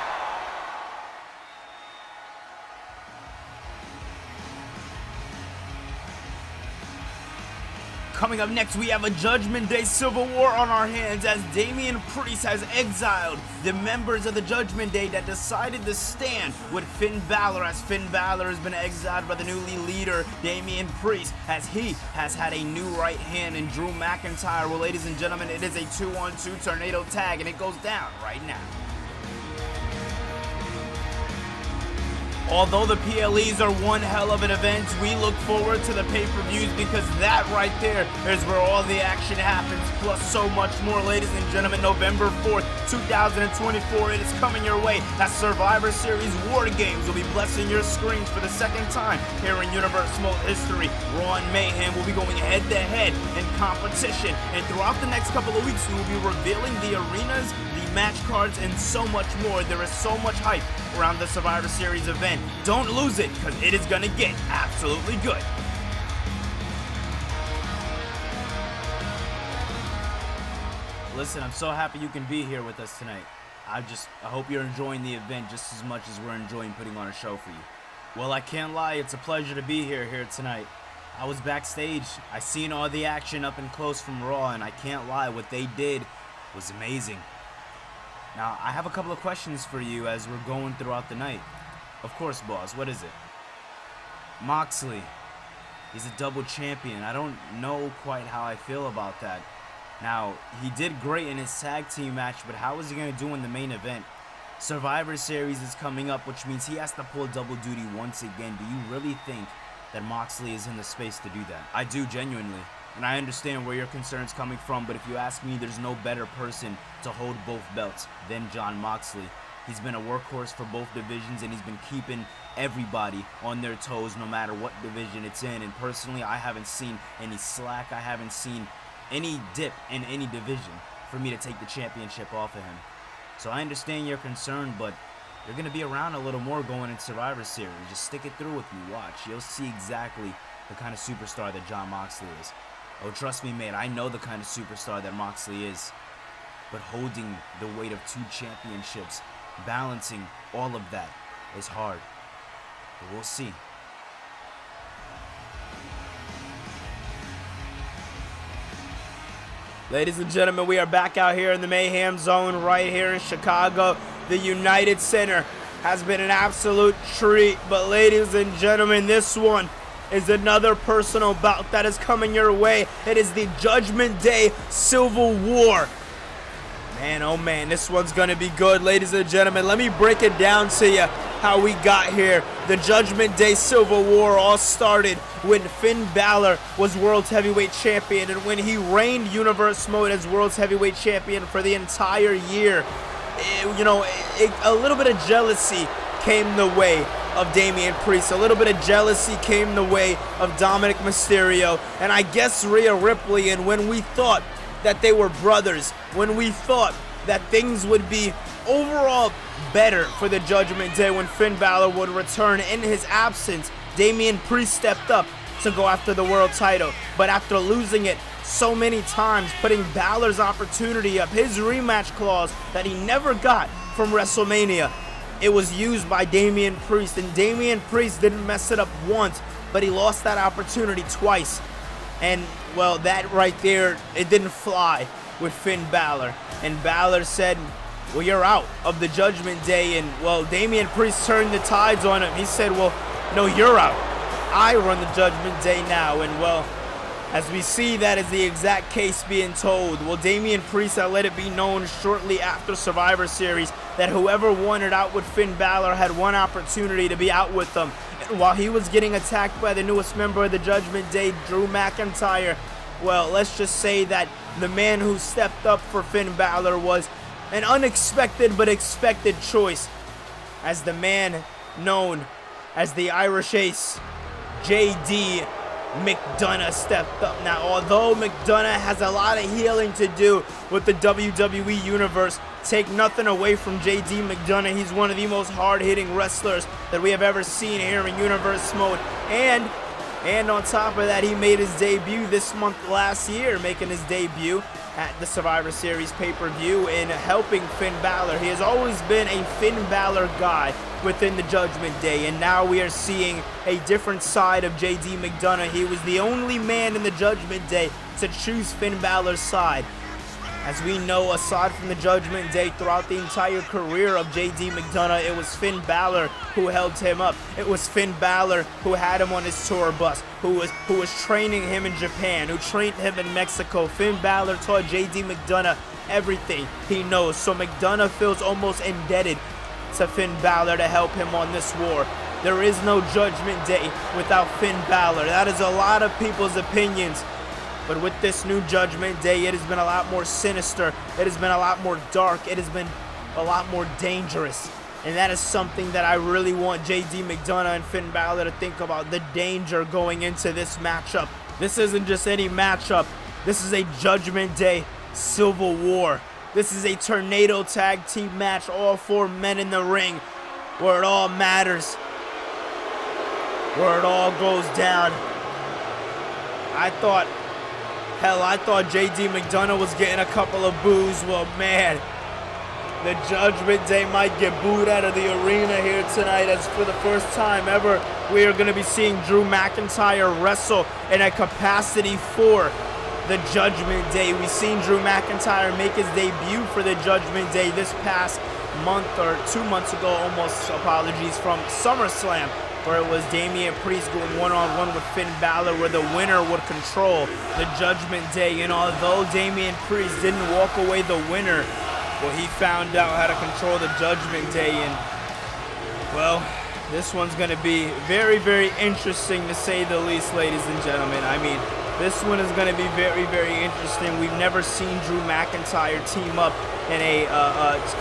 Coming up next, we have a Judgment Day Civil War on our hands as Damian Priest has exiled the members of the Judgment Day that decided to stand with Finn Balor, as Finn Balor has been exiled by the newly leader, Damian Priest, as he has had a new right hand in Drew McIntyre. Well, ladies and gentlemen, it is a 2-on-2 tornado tag, and it goes down right now. Although the PLEs are one hell of an event, we look forward to the pay-per-views because that right there is where all the action happens, plus so much more. Ladies and gentlemen, November 4th, 2024, it is coming your way. That Survivor Series War Games will be blessing your screens for the second time here in Universe Mode history. Raw and Mayhem will be going head-to-head in competition, and throughout the next couple of weeks, we will be revealing the arenas, the match cards, and so much more. There is so much hype around the Survivor Series event. Don't lose it, because it is going to get absolutely good. Listen, I'm so happy you can be here with us tonight. I hope you're enjoying the event just as much as we're enjoying putting on a show for you. Well, I can't lie, it's a pleasure to be here tonight. I was backstage. I seen all the action up and close from Raw, and I can't lie, what they did was amazing. Now, I have a couple of questions for you as we're going throughout the night. Of course, boss, what is it? Moxley, he's a double champion. I don't know quite how I feel about that. Now, he did great in his tag team match, but how is he going to do in the main event? Survivor Series is coming up, which means he has to pull double duty once again. Do you really think that Moxley is in the space to do that? I do, genuinely. And I understand where your concern's coming from, but if you ask me, there's no better person to hold both belts than Jon Moxley. He's been a workhorse for both divisions, and he's been keeping everybody on their toes no matter what division it's in. And personally, I haven't seen any slack. I haven't seen any dip in any division for me to take the championship off of him. So I understand your concern, but you're going to be around a little more going in Survivor Series. Just stick it through with me. Watch. You'll see exactly the kind of superstar that Jon Moxley is. Oh, trust me, mate. I know the kind of superstar that Moxley is. But holding the weight of 2 championships, balancing all of that is hard. But we'll see. Ladies and gentlemen, we are back out here in the Mayhem Zone right here in Chicago. The United Center has been an absolute treat. But ladies and gentlemen, this one is another personal bout that is coming your way. It is the Judgment Day Civil War. Man, oh man, this one's gonna be good, ladies and gentlemen. Let me break it down to you how we got here. The Judgment Day Civil War all started when Finn Balor was World's Heavyweight Champion, and when he reigned Universe Mode as World's Heavyweight Champion for the entire year. A little bit of jealousy came the way of Damian Priest. A little bit of jealousy came the way of Dominic Mysterio, and I guess Rhea Ripley. And when we thought that they were brothers, when we thought that things would be overall better for the Judgment Day, when Finn Balor would return in his absence, Damian Priest stepped up to go after the world title. But after losing it so many times, putting Balor's opportunity up, his rematch clause that he never got from WrestleMania, it was used by Damian Priest. And Damian Priest didn't mess it up once, but he lost that opportunity twice. And, well, that right there, it didn't fly with Finn Balor. And Balor said, well, you're out of the Judgment Day. And, well, Damian Priest turned the tides on him. He said, well, no, you're out. I run the Judgment Day now. And, well, as we see, that is the exact case being told. Well, Damian Priest had let it be known shortly after Survivor Series that whoever wanted out with Finn Balor had one opportunity to be out with them. And while he was getting attacked by the newest member of the Judgment Day, Drew McIntyre, well, let's just say that the man who stepped up for Finn Balor was an unexpected but expected choice, as the man known as the Irish Ace, JD McDonough, stepped up. Now, although McDonough has a lot of healing to do with the WWE Universe, take nothing away from JD McDonough. He's one of the most hard-hitting wrestlers that we have ever seen here in Universe Mode. And on top of that, he made his debut this month last year, making his debut at the Survivor Series pay-per-view and helping Finn Balor. He has always been a Finn Balor guy within the Judgment Day, and now we are seeing a different side of JD McDonough. He was the only man in the Judgment Day to choose Finn Balor's side. As we know, aside from the Judgment Day, throughout the entire career of JD McDonough, it was Finn Balor who held him up. It was Finn Balor who had him on his tour bus, who was training him in Japan, who trained him in Mexico. Finn Balor taught JD McDonough everything he knows. So McDonough feels almost indebted to Finn Balor to help him on this war. There is no Judgment Day without Finn Balor. That is a lot of people's opinions. But with this new Judgment Day, it has been a lot more sinister. It has been a lot more dark. It has been a lot more dangerous. And that is something that I really want JD McDonough and Finn Balor to think about. The danger going into this matchup. This isn't just any matchup. This is a Judgment Day Civil War. This is a tornado tag team match. All 4 men in the ring. Where it all matters. Where it all goes down. I thought JD McDonough was getting a couple of boos. Well, man, the Judgment Day might get booed out of the arena here tonight, as for the first time ever, we are going to be seeing Drew McIntyre wrestle in a capacity for the Judgment Day. We've seen Drew McIntyre make his debut for the Judgment Day this past month, or 2 months ago almost, apologies, from SummerSlam, where it was Damian Priest going one-on-one with Finn Balor, where the winner would control the Judgment Day. And although Damian Priest didn't walk away the winner, well, he found out how to control the Judgment Day. And, well, this one's going to be very, very interesting, to say the least, ladies and gentlemen. I mean, this one is going to be very, very interesting. We've never seen Drew McIntyre team up in a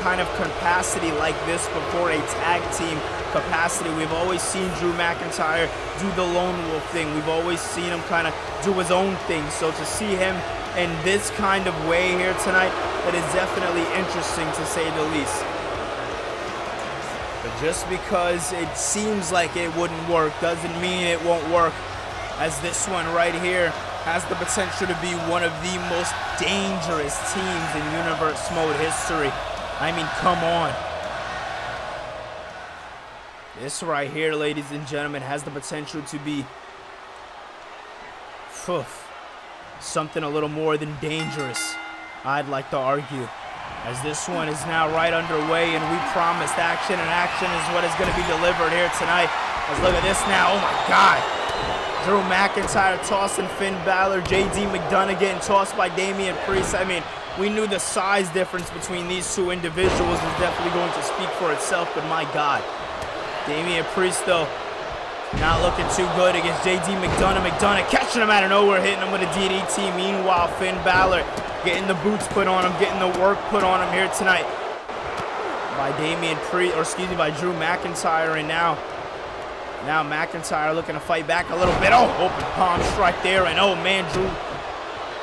kind of capacity like this before, a tag team capacity. We've always seen Drew McIntyre do the lone wolf thing. We've always seen him kind of do his own thing. So to see him in this kind of way here tonight, it is definitely interesting, to say the least. But just because it seems like it wouldn't work doesn't mean it won't work, as this one right here has the potential to be one of the most dangerous teams in Universe Mode history. I mean, come on. This right here, ladies and gentlemen, has the potential to be something a little more than dangerous, I'd like to argue, as this one is now right underway, and we promised action, and action is what is going to be delivered here tonight. Let's look at this now. Oh my God. Drew McIntyre tossing Finn Balor. JD McDonough getting tossed by Damian Priest. I mean, we knew the size difference between these two individuals was definitely going to speak for itself, but my God. Damian Priest, though, not looking too good against JD McDonough. McDonough catching him out of nowhere, hitting him with a DDT. Meanwhile, Finn Balor getting the boots put on him, getting the work put on him here tonight by by Drew McIntyre. And now McIntyre looking to fight back a little bit. Oh, open palm strike there. And oh man, Drew,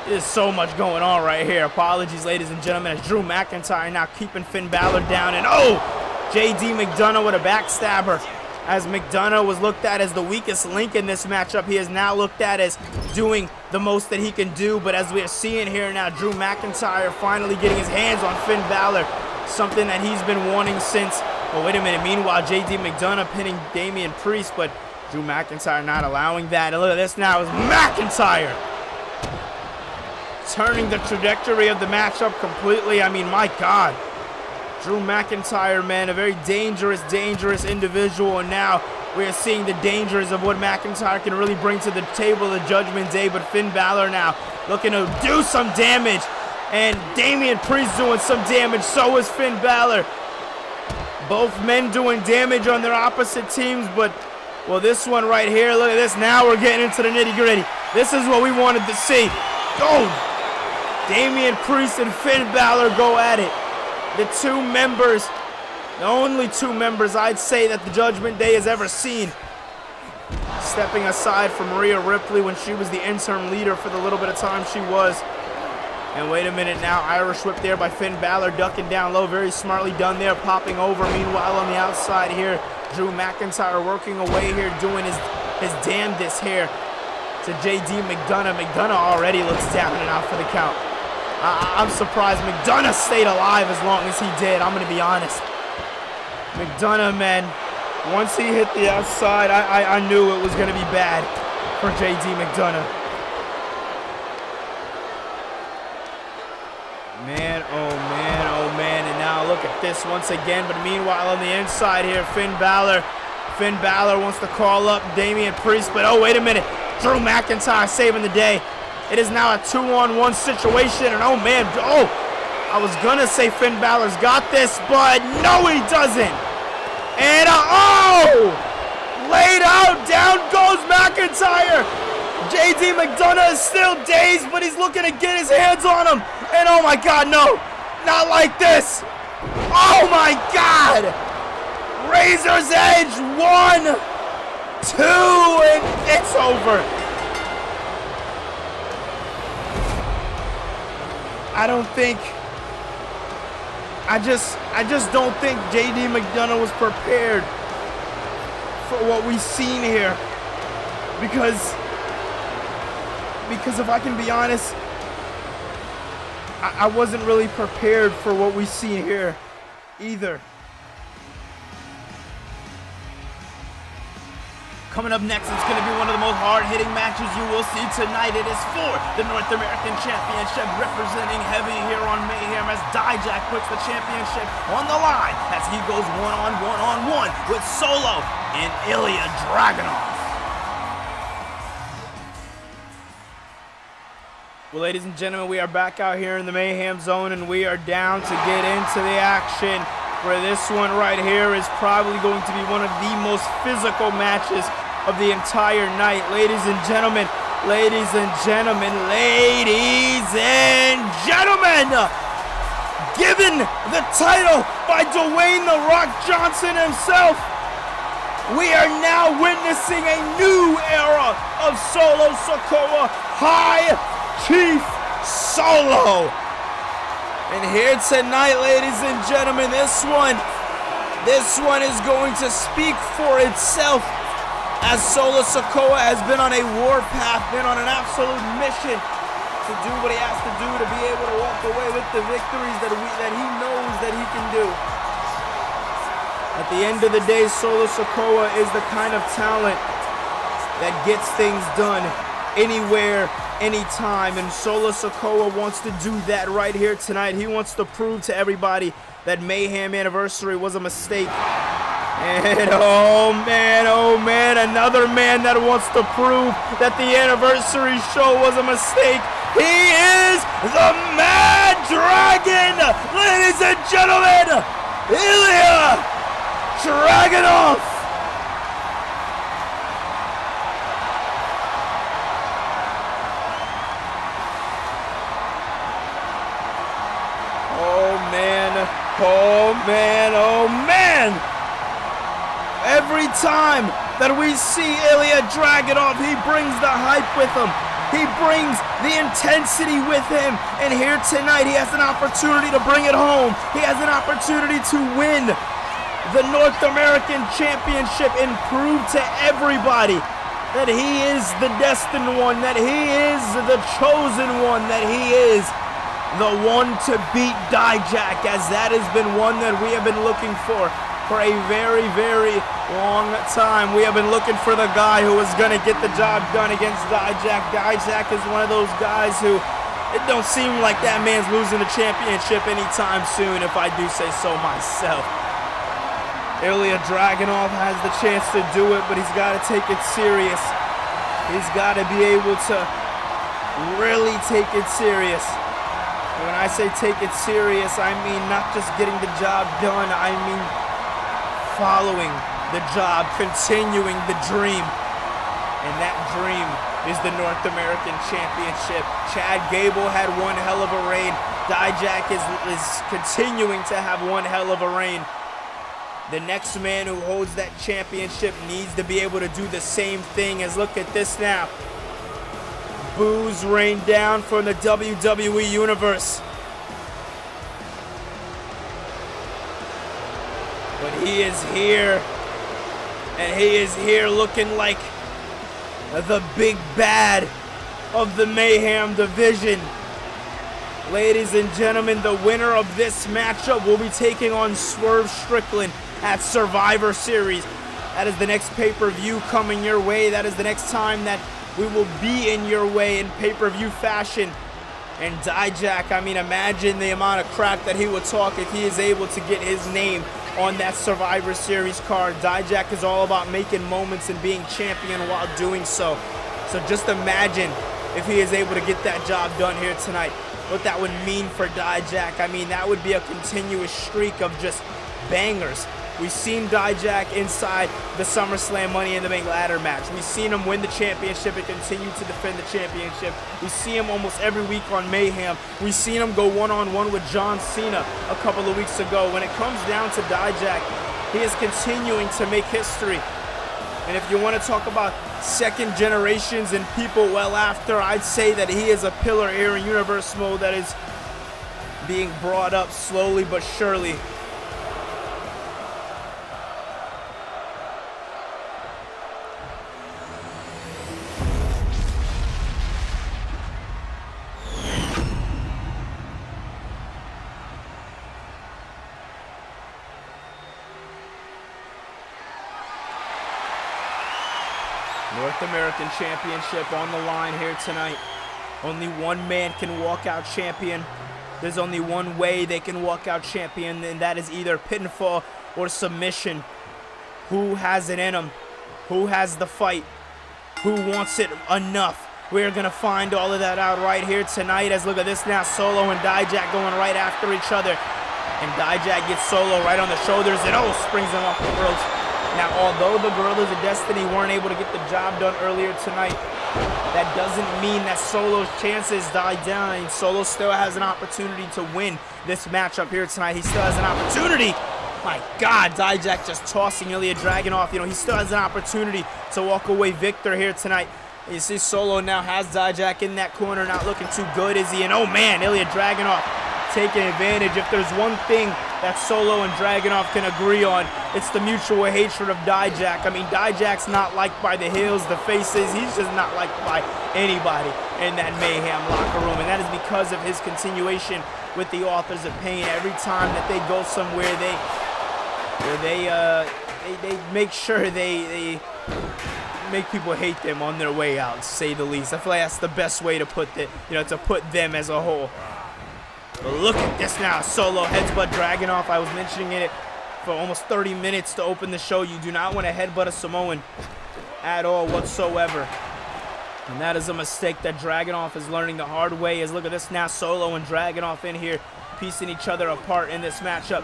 there's so much going on right here. Apologies, ladies and gentlemen, as Drew McIntyre now keeping Finn Balor down. And oh, JD McDonough with a backstabber. As McDonough was looked at as the weakest link in this matchup, he is now looked at as doing the most that he can do. But as we are seeing here now, Drew McIntyre finally getting his hands on Finn Balor, something that he's been wanting since. Oh, wait a minute. Meanwhile, JD McDonough pinning Damian Priest, but Drew McIntyre not allowing that. And look at this now, is McIntyre turning the trajectory of the matchup completely. I mean, my God. Drew McIntyre, man, a very dangerous individual, and now we are seeing the dangers of what McIntyre can really bring to the table of Judgment Day. But Finn Balor now looking to do some damage, and Damian Priest doing some damage. So is Finn Balor. Both men doing damage on their opposite teams, but, well, this one right here, look at this. Now we're getting into the nitty-gritty. This is what we wanted to see. Oh, Damian Priest and Finn Balor go at it. The only two members I'd say that the Judgment Day has ever seen, stepping aside from Rhea Ripley when she was the interim leader for the little bit of time she was. And wait a minute now, Irish whip there by Finn Balor, ducking down low, very smartly done there, popping over. Meanwhile, on the outside here, Drew McIntyre working away here, doing his damnedest here to JD McDonough. McDonough already looks down and out for the count. I'm surprised McDonough stayed alive as long as he did, I'm going to be honest. McDonough, man, once he hit the outside, I knew it was going to be bad for JD McDonough. Man, oh man, and now look at this once again. But meanwhile, on the inside here, Finn Balor wants to call up Damian Priest, but oh, wait a minute. Drew McIntyre saving the day. It is now a 2-on-1 situation, and oh man, oh, I was gonna say Finn Balor's got this, but no, he doesn't. And McIntyre. JD McDonough is still dazed, but he's looking to get his hands on him. And oh my God, no, not like this. Oh my God. Razor's Edge, 1, 2, and it's over. I just don't think JD McDonough was prepared for what we've seen here. Because if I can be honest, I wasn't really prepared for what we see here either. Coming up next, it's going to be one of the most hard-hitting matches you will see tonight. It is for the North American Championship, representing heavy here on Mayhem, as Dijak puts the championship on the line as he goes one-on-one with Solo and Ilya Dragunov. Well, ladies and gentlemen, we are back out here in the Mayhem zone, and we are down to get into the action. For this one right here is probably going to be one of the most physical matches of the entire night. Ladies and gentlemen, given the title by Dwayne "The Rock" Johnson himself, we are now witnessing a new era of Solo Sikoa, High Chief Solo. And here tonight, ladies and gentlemen, this one is going to speak for itself, as Solo Sikoa has been on a warpath, been on an absolute mission to do what he has to do to be able to walk away with the victories that he knows that he can do. At the end of the day, Solo Sikoa is the kind of talent that gets things done anywhere, anytime, and Solo Sikoa wants to do that right here tonight. He wants to prove to everybody that Mayhem Anniversary was a mistake. And oh man, another man that wants to prove that the anniversary show was a mistake. He is the Mad Dragon, ladies and gentlemen, Ilya Dragunov. Oh man. Every time that we see Ilya Dragunov, he brings the hype with him. He brings the intensity with him. And here tonight, he has an opportunity to bring it home. He has an opportunity to win the North American Championship and prove to everybody that he is the destined one, that he is the chosen one, that he is the one to beat Dijak, as that has been one that we have been looking for a very, very long time. We have been looking for the guy who was going to get the job done against Dijak. Dijak is one of those guys who, it don't seem like that man's losing the championship anytime soon, if I do say so myself. Ilya Dragunov has the chance to do it, but he's got to take it serious. He's got to be able to really take it serious. When I say take it serious, I mean not just getting the job done, I mean following the job, continuing the dream. And that dream is the North American Championship. Chad Gable had one hell of a reign. Dijak is continuing to have one hell of a reign. The next man who holds that championship needs to be able to do the same thing, as look at this now. Boos rain down from the WWE Universe. But he is here. And he is here looking like the big bad of the Mayhem division. Ladies and gentlemen, the winner of this matchup will be taking on Swerve Strickland at Survivor Series. That is the next pay-per-view coming your way. That is the next time that we will be in your way in pay-per-view fashion. And Dijak, I mean, imagine the amount of crap that he would talk if he is able to get his name on that Survivor Series card. Dijak is all about making moments and being champion while doing so. So just imagine if he is able to get that job done here tonight, what that would mean for Dijak. I mean, that would be a continuous streak of just bangers We've seen Dijak inside the SummerSlam Money in the Bank ladder match. We've seen him win the championship and continue to defend the championship. We see him almost every week on Mayhem. We've seen him go one-on-one with John Cena a couple of weeks ago. When it comes down to Dijak, he is continuing to make history. And if you want to talk about second generations and people well after, I'd say that he is a pillar here in Universe Mode that is being brought up slowly but surely. North American Championship on the line here tonight. Only one man can walk out champion. There's only one way they can walk out champion, and that is either pinfall or submission. Who has it in them? Who has the fight? Who wants it enough? We're going to find all of that out right here tonight. As look at this now, Solo and Dijak going right after each other. And Dijak gets Solo right on the shoulders and springs him off the ropes. Now, although the Gorillas of Destiny weren't able to get the job done earlier tonight, that doesn't mean that Solo's chances died down. And Solo still has an opportunity to win this matchup here tonight. He still has an opportunity. My God, Dijak just tossing Ilya Dragunov. You know, he still has an opportunity to walk away victor here tonight. You see Solo now has Dijak in that corner, not looking too good, is he? And oh man, Ilya Dragunov taking advantage. If there's one thing that Solo and Dragunov can agree on, it's the mutual hatred of Dijak. I mean, Dijak's not liked by the heels, the faces. He's just not liked by anybody in that Mayhem locker room, and that is because of his continuation with the Authors of Pain. Every time that they go somewhere, they make sure they make people hate them on their way out, to say the least. I feel like that's the best way to put it, to put them as a whole. But look at this now. Solo headbutt Dragunov. I was mentioning it for almost 30 minutes to open the show. You do not want to headbutt a Samoan at all whatsoever. And that is a mistake that Dragunov is learning the hard way. As look at this now. Solo and Dragunov in here piecing each other apart in this matchup.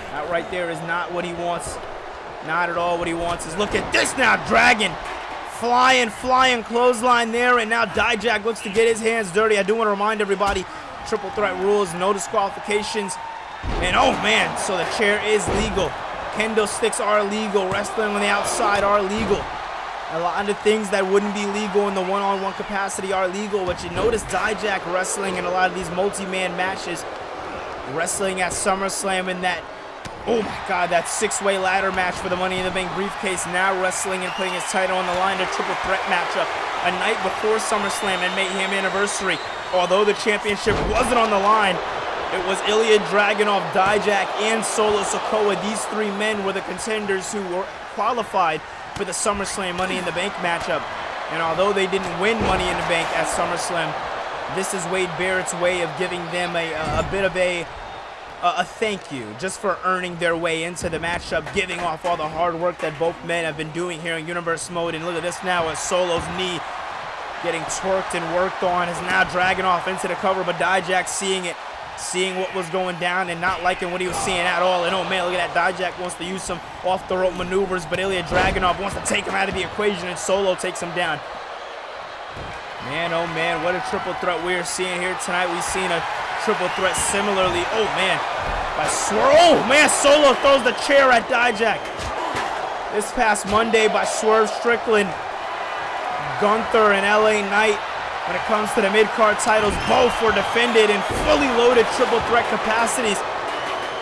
That right there is not what he wants. Not at all what he wants. Is look at this now. Dragon flying clothesline there. And now Dijak looks to get his hands dirty. I do want to remind everybody, triple threat rules, no disqualifications. And oh man, so the chair is legal. Kendo sticks are legal. Wrestling on the outside are legal. A lot of things that wouldn't be legal in the one-on-one capacity are legal. But you notice Dijak wrestling in a lot of these multi-man matches. Wrestling at SummerSlam in that, oh my God, that six-way ladder match for the Money in the Bank briefcase. Now wrestling and putting his title on the line, a triple threat matchup. A night before SummerSlam and Mayhem Anniversary. Although the championship wasn't on the line, it was Ilya Dragunov, Dijak, and Solo Sikoa. These three men were the contenders who were qualified for the SummerSlam Money in the Bank matchup. And although they didn't win Money in the Bank at SummerSlam, this is Wade Barrett's way of giving them a bit of a thank you just for earning their way into the matchup, giving off all the hard work that both men have been doing here in Universe Mode. And look at this now, as Solo's knee getting twerked and worked on, is now Dragunov into the cover, but Dijak seeing it, seeing what was going down and not liking what he was seeing at all. And oh man, look at that, Dijak wants to use some off the rope maneuvers, but Ilya Dragunov wants to take him out of the equation, and Solo takes him down. Man, oh man, what a triple threat we are seeing here tonight. We've seen a triple threat similarly. Oh man, by Swerve. Oh man, Solo throws the chair at Dijak. This past Monday by Swerve Strickland, Gunther and LA Knight, when it comes to the mid-card titles, both were defended in fully loaded triple threat capacities.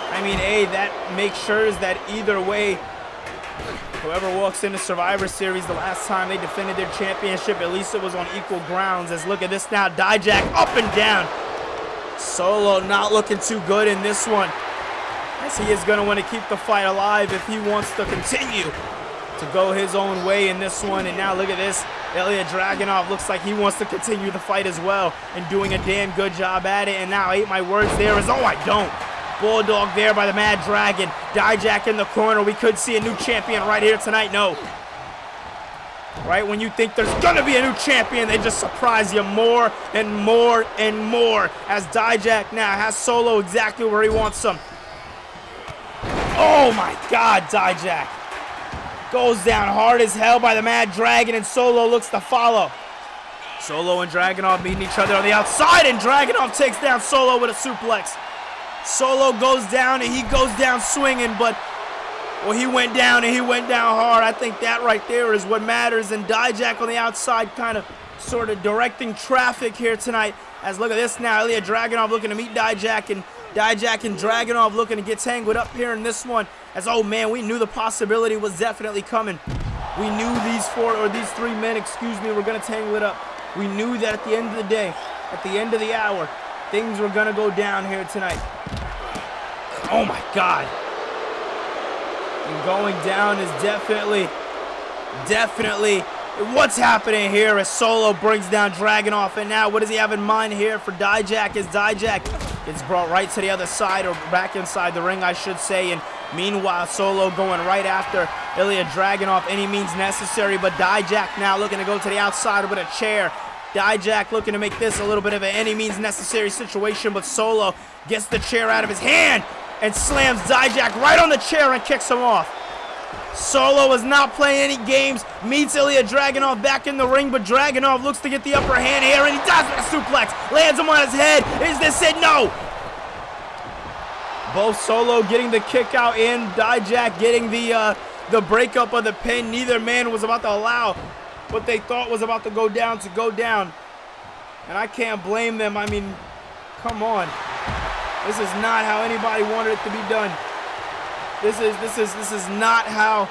I mean, that makes sure that either way, whoever walks into Survivor Series the last time they defended their championship, at least it was on equal grounds. As look at this now, Dijak up and down. Solo not looking too good in this one, as he is going to want to keep the fight alive if he wants to continue to go his own way in this one. And now look at this, Ilya Dragunov looks like he wants to continue the fight as well, and doing a damn good job at it. And now I ate my words there as, oh I don't. Bulldog there by the Mad Dragon. Dijak in the corner. We could see a new champion right here tonight. No. Right when you think there's gonna be a new champion, they just surprise you more and more and more, as Dijak now has Solo exactly where he wants him. Oh my God, Dijak goes down hard as hell by the Mad Dragon, and Solo looks to follow. Solo and Dragunov meeting each other on the outside, and Dragunov takes down Solo with a suplex. Solo goes down, and he goes down swinging, but, well, he went down, and he went down hard. I think that right there is what matters, and Dijak on the outside kind of sort of directing traffic here tonight. As look at this now, Ilya Dragunov looking to meet Dijak, and Dijak and Dragunov looking to get tangled up here in this one. As, oh man, we knew the possibility was definitely coming. We knew these three men, were going to tangle it up. We knew that at the end of the day, at the end of the hour, things were going to go down here tonight. Oh my God. And going down is definitely what's happening here as Solo brings down Dragunov. And now what does he have in mind here for Dijak? As Dijak gets brought right to the other side, or back inside the ring, I should say. And meanwhile, Solo going right after Ilya Dragunov any means necessary. But Dijak now looking to go to the outside with a chair. Dijak looking to make this a little bit of an any means necessary situation, but Solo gets the chair out of his hand and slams Dijak right on the chair and kicks him off. Solo is not playing any games, meets Ilya Dragunov back in the ring, but Dragunov looks to get the upper hand here, and he does with a suplex, lands him on his head. Is this it? No! Both Solo getting the kick out and Dijak getting the breakup of the pin. Neither man was about to allow what they thought was about to go down. And I can't blame them. I mean, come on. This is not how anybody wanted it to be done. This is not how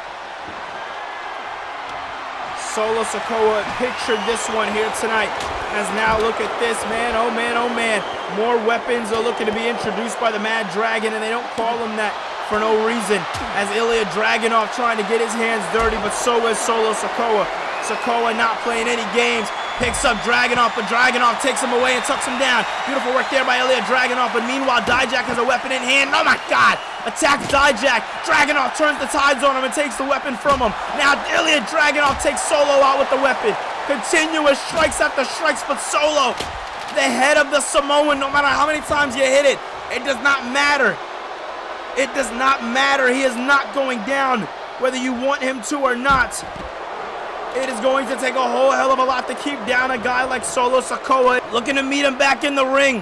Solo Sikoa pictured this one here tonight. As now look at this, man. Oh man, oh man. More weapons are looking to be introduced by the Mad Dragon, and they don't call him that for no reason. As Ilya Dragunov trying to get his hands dirty, but so is Solo Sikoa. Sikoa not playing any games. Picks up Dragunov, but Dragunov takes him away and tucks him down. Beautiful work there by Ilya Dragunov, but meanwhile, Dijak has a weapon in hand. Oh my God! Attacks Dijak. Dragunov turns the tides on him and takes the weapon from him. Now Ilya Dragunov takes Solo out with the weapon. Continuous strikes after strikes, but Solo, the head of the Samoan, no matter how many times you hit it, it does not matter. It does not matter. He is not going down, whether you want him to or not. It is going to take a whole hell of a lot to keep down a guy like Solo Sikoa. Looking to meet him back in the ring.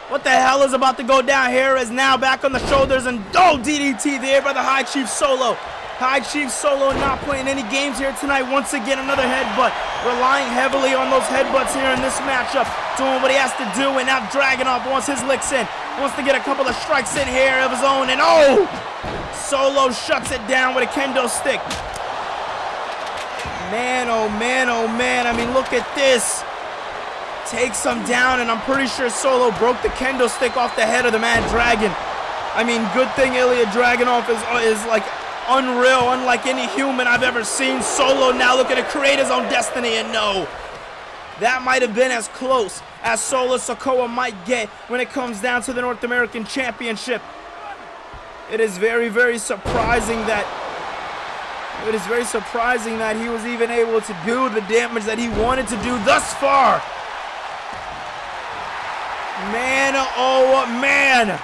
What the hell is about to go down here is now back on the shoulders, and oh, DDT there by the High Chief Solo. High Chief Solo not playing any games here tonight. Once again, another headbutt. Relying heavily on those headbutts here in this matchup. Doing what he has to do, and now Dragunov wants his licks in. Wants to get a couple of strikes in here of his own, and oh! Solo shuts it down with a kendo stick. Man, oh man, oh man. I mean, look at this. Takes him down, and I'm pretty sure Solo broke the kendo stick off the head of the Mad Dragon. I mean, good thing Ilya Dragunov is like unreal, unlike any human I've ever seen. Solo now looking to create his own destiny, and no. That might have been as close as Solo Sikoa might get when it comes down to the North American Championship. It is very, very surprising that he was even able to do the damage that he wanted to do thus far. Man, oh man.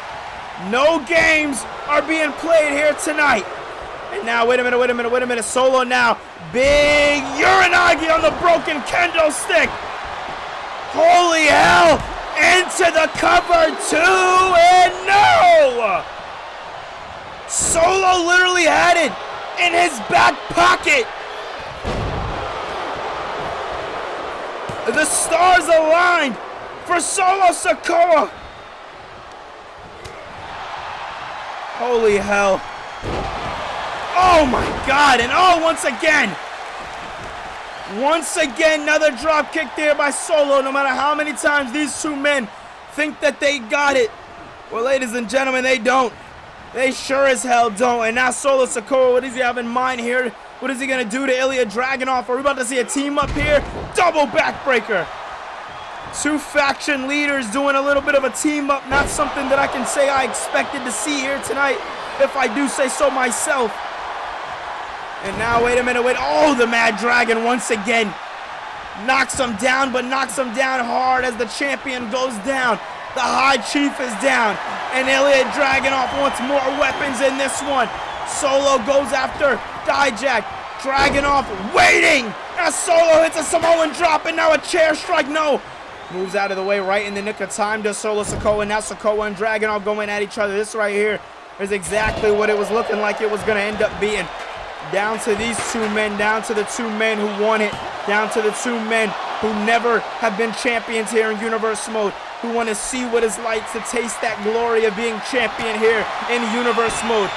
No games are being played here tonight. And now, wait a minute. Solo now. Big Uranagi on the broken kendo stick. Holy hell. Into the cover two, and no. Solo literally had it in his back pocket. The stars aligned for Solo Sikoa. Holy hell. Oh my God, and oh, once again, another drop kick there by Solo. No matter how many times these two men think that they got it, well, ladies and gentlemen, they don't. They sure as hell don't. And now Solo Sikoa, what does he have in mind here? What is he going to do to Ilya Dragunov? Are we about to see a team up here? Double backbreaker. Two faction leaders doing a little bit of a team up. Not something that I can say I expected to see here tonight, if I do say so myself. And now, wait a minute. Oh, the Mad Dragon once again knocks him down, but knocks him down hard as the champion goes down. The High Chief is down, and Ilya Dragunov wants more weapons in this one. Solo goes after Dijak. Dragunov waiting as Solo hits a Samoan drop and now a chair strike. No. Moves out of the way right in the nick of time. Does Solo Sikoa. Now Sikoa and Dragunov going at each other. This right here is exactly what it was looking like it was going to end up being. Down to these two men. Down to the two men who won it. Down to the two men who never have been champions here in Universe Mode. Who want to see what it's like to taste that glory of being champion here in Universe Mode.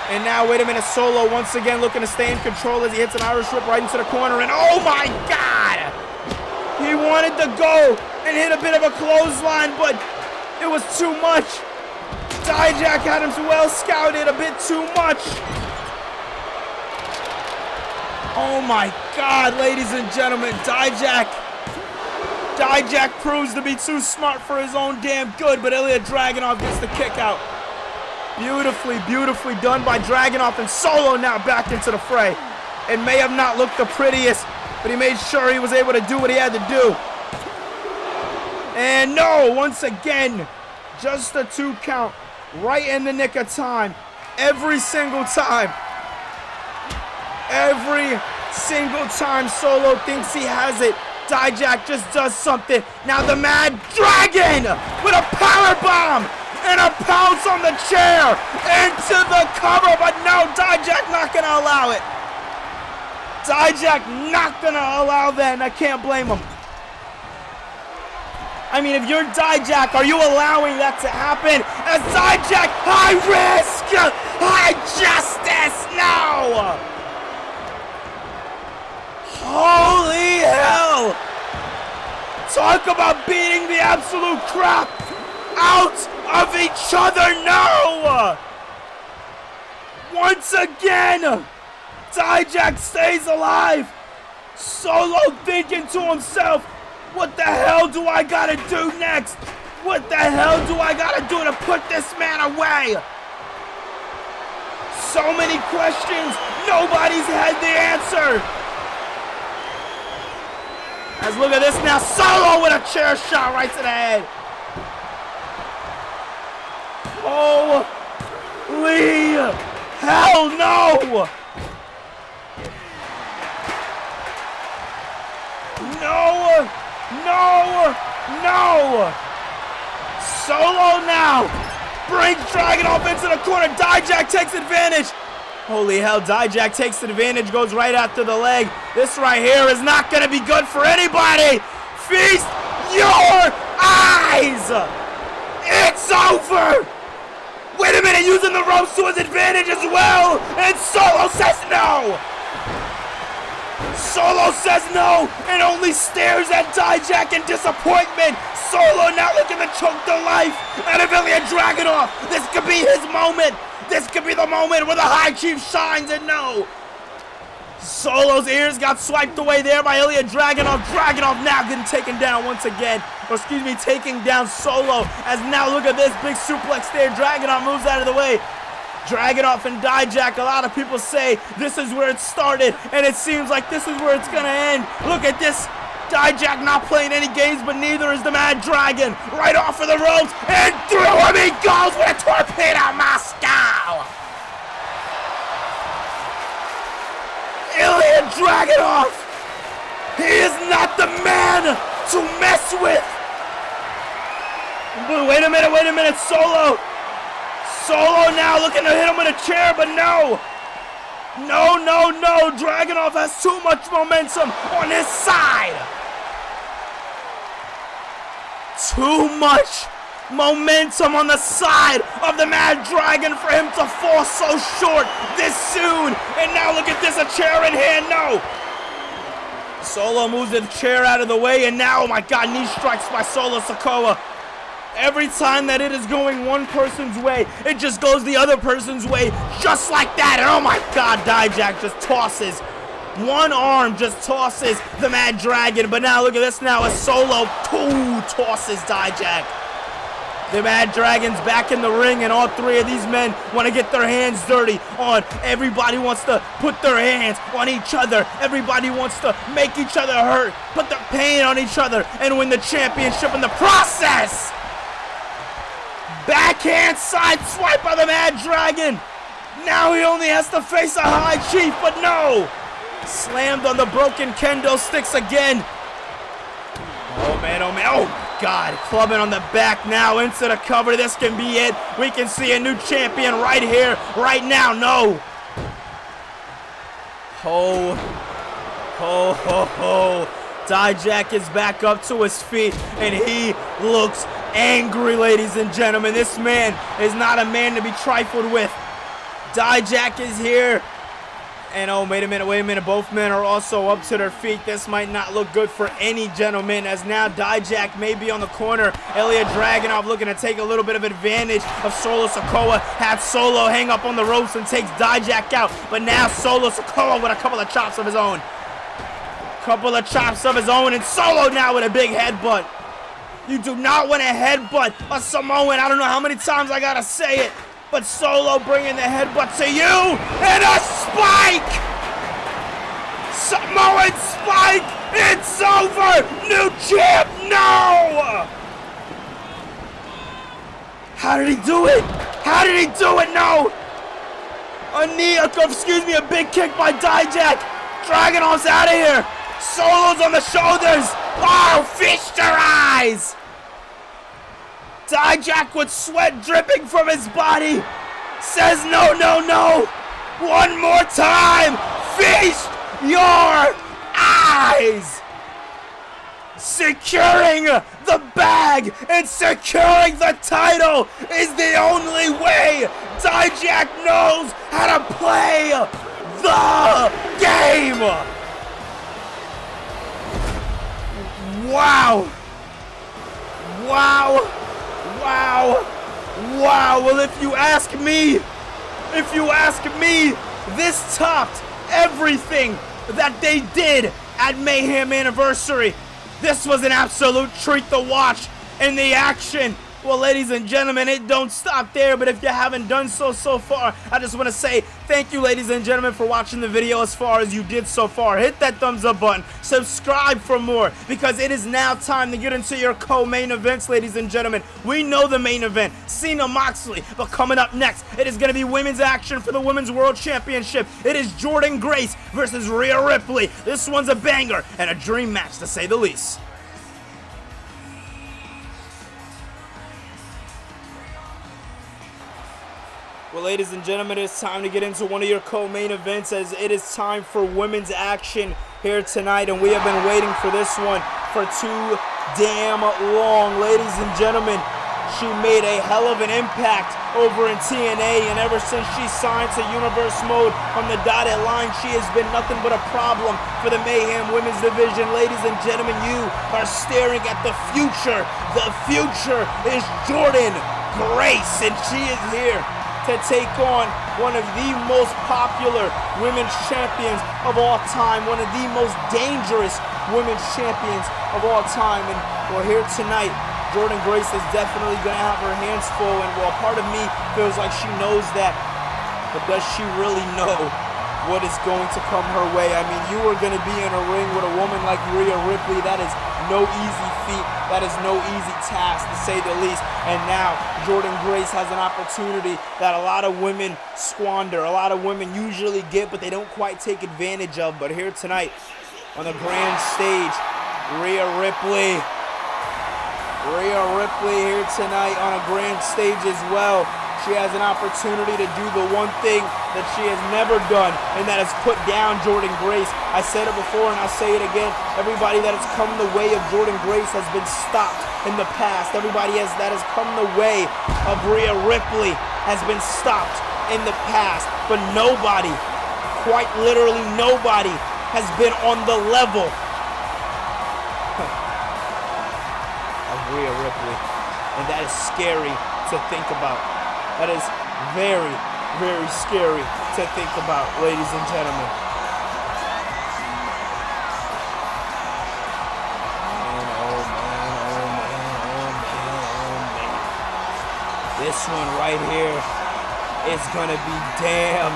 And now, wait a minute, Solo once again looking to stay in control as he hits an Irish whip right into the corner. And oh my God! He wanted to go and hit a bit of a clothesline, but it was too much. Dijak had him well scouted, a bit too much. Oh my God, ladies and gentlemen, Dijak proves to be too smart for his own damn good, but Ilya Dragunov gets the kick out. Beautifully done by Dragunov, and Solo now back into the fray. It may have not looked the prettiest, but he made sure he was able to do what he had to do. And no, once again, just a 2 count, right in the nick of time. Every single time. Every single time Solo thinks he has it, Dijak just does something. Now the Mad Dragon with a power bomb and a pounce on the chair into the cover, but no, Dijak not gonna allow it. Dijak not gonna allow that, and I can't blame him. I mean, if you're Dijak, are you allowing that to happen? As Dijak, high risk, high justice, no! Holy hell! Talk about beating the absolute crap out of each other, no! Once again, Dijak stays alive. Solo thinking to himself, what the hell do I gotta do next? What the hell do I gotta do to put this man away? So many questions, nobody's had the answer. As look at this now, Solo with a chair shot right to the head. Holy hell no! No! Solo now brings Dragunov into the corner. Dijak takes advantage. Holy hell, Dijak takes advantage, goes right after the leg. This right here is not going to be good for anybody. Feast your eyes. It's over. Wait a minute, using the ropes to his advantage as well. And Solo says no. Solo says no and only stares at Dijak in disappointment. Solo now looking to choke the life out of Ilya Dragunov. This could be his moment. This could be the moment where the High Chief shines, and no. Solo's ears got swiped away there by Ilya Dragunov. Dragunov now getting taken down once again. Or excuse me, taking down Solo. As now look at this big suplex there. Dragunov moves out of the way. Dragunov and Dijak, a lot of people say this is where it started, and it seems like this is where it's gonna end. Look at this. Dijak not playing any games, but neither is the Mad Dragon. Right off of the ropes, and through him he goes with a torpedo Moscow. Ilya Dragunov, he is not the man to mess with. But wait a minute, Solo now looking to hit him with a chair, but no. No, Dragunov has too much momentum on his side. Too much momentum on the side of the Mad Dragon for him to fall so short this soon. And now look at this, a chair in hand, no. Solo moves the chair out of the way, and now, oh my God, knee strikes by Solo Sikoa. Every time that it is going one person's way, it just goes the other person's way, just like that. And oh my God, Dijak just tosses. One arm just tosses the Mad Dragon. But now look at this now, a Solo tosses Dijak. The Mad Dragon's back in the ring, and all three of these men want to get their hands dirty on. Everybody wants to put their hands on each other. Everybody wants to make each other hurt, put the pain on each other, and win the championship in the process. Backhand side swipe by the Mad Dragon. Now he only has to face a high chief, but no! Slammed on the broken kendo sticks again. Oh man, oh man, oh God. Clubbing on the back now into the cover. This can be it. We can see a new champion right here, right now. No. Ho, ho, ho, ho. Dijak is back up to his feet, and he looks angry, ladies and gentlemen. This man is not a man to be trifled with. Dijak is here. And oh, wait a minute. Both men are also up to their feet. This might not look good for any gentleman, as now Dijak may be on the corner. Ilya Dragunov looking to take a little bit of advantage of Solo Sikoa. Had Solo hang up on the ropes and takes Dijak out. But now Solo Sikoa with a couple of chops of his own. And Solo now with a big headbutt. You do not want to headbutt a Samoan. I don't know how many times I gotta say it. But Solo bringing the headbutt to you, and a spike! Samoan spike! It's over! New champ, no! How did he do it? No! A big kick by Dijak. Dragunov's out of here. Solo's on the shoulders. Oh, fished her eyes! Dijak with sweat dripping from his body says no, no, no. One more time. Feast your eyes. Securing the bag and securing the title is the only way. Dijak knows how to play the game. Wow. Well, if you ask me, this topped everything that they did at Mayhem Anniversary. This was an absolute treat to watch, and the action, well, ladies and gentlemen, it don't stop there. But if you haven't done so far, I just want to say thank you, ladies and gentlemen, for watching the video as far as you did so far. Hit that thumbs up button, subscribe for more, because it is now time to get into your co-main events, ladies and gentlemen. We know the main event, Cena Moxley, but coming up next, it is going to be women's action for the Women's World Championship. It is Jordynne Grace versus Rhea Ripley. This one's a banger and a dream match, to say the least. Well, ladies and gentlemen, it's time to get into one of your co-main events, as it is time for women's action here tonight, and we have been waiting for this one for too damn long. Ladies and gentlemen, she made a hell of an impact over in TNA, and ever since she signed to Universe Mode on the dotted line, she has been nothing but a problem for the Mayhem Women's Division. Ladies and gentlemen, you are staring at the future. The future is Jordynne Grace, and she is here to take on one of the most popular women's champions of all time, one of the most dangerous women's champions of all time. And well, here tonight, Jordynne Grace is definitely going to have her hands full, and well, part of me feels like she knows that, but does she really know what is going to come her way? I mean, you are going to be in a ring with a woman like Rhea Ripley. That is no easy feat. That is no easy task, to say the least. And now Jordynne Grace has an opportunity that a lot of women squander, a lot of women usually get, but they don't quite take advantage of. But here tonight on the grand stage, Rhea Ripley here tonight on a grand stage as well. She has an opportunity to do the one thing that she has never done, and that is put down Jordynne Grace. I said it before and I'll say it again. Everybody that has come the way of Jordynne Grace has been stopped in the past. Everybody that has come the way of Rhea Ripley has been stopped in the past. But nobody, quite literally nobody, has been on the level of Rhea Ripley. And that is scary to think about. That is very, very scary to think about, ladies and gentlemen. Man. This one right here is gonna be damn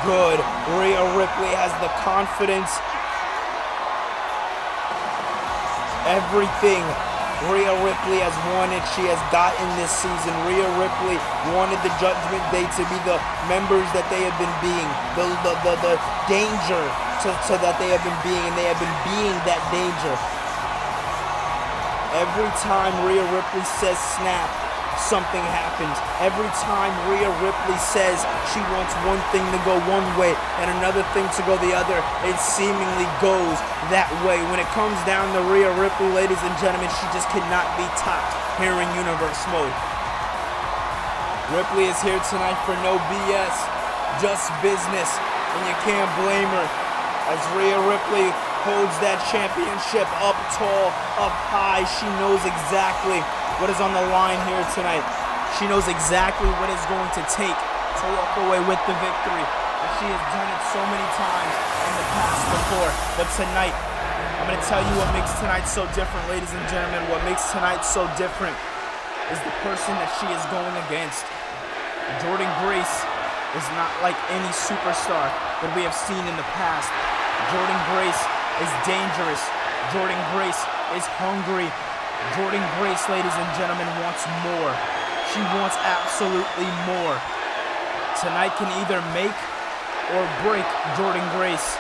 good. Rhea Ripley has the confidence. Everything Rhea Ripley has wanted, she has gotten this season. Rhea Ripley wanted the Judgment Day to be the members that they have been being, the danger to that they have been being, and they have been being that danger. Every time Rhea Ripley says snap, something happens. Every time Rhea Ripley says she wants one thing to go one way and another thing to go the other, it seemingly goes that way. When it comes down to Rhea Ripley, ladies and gentlemen, she just cannot be topped here in Universe Mode. Ripley is here tonight for no BS, just business, and you can't blame her. As Rhea Ripley holds that championship up tall, up high, she knows exactly what is on the line here tonight. She knows exactly what it's going to take to walk away with the victory. And she has done it so many times in the past before. But tonight, I'm going to tell you what makes tonight so different, ladies and gentlemen. What makes tonight so different is the person that she is going against. Jordynne Grace is not like any superstar that we have seen in the past. Jordynne Grace is dangerous. Jordynne Grace is hungry. Jordynne Grace, ladies and gentlemen, wants more. She wants absolutely more. Tonight can either make or break Jordynne Grace.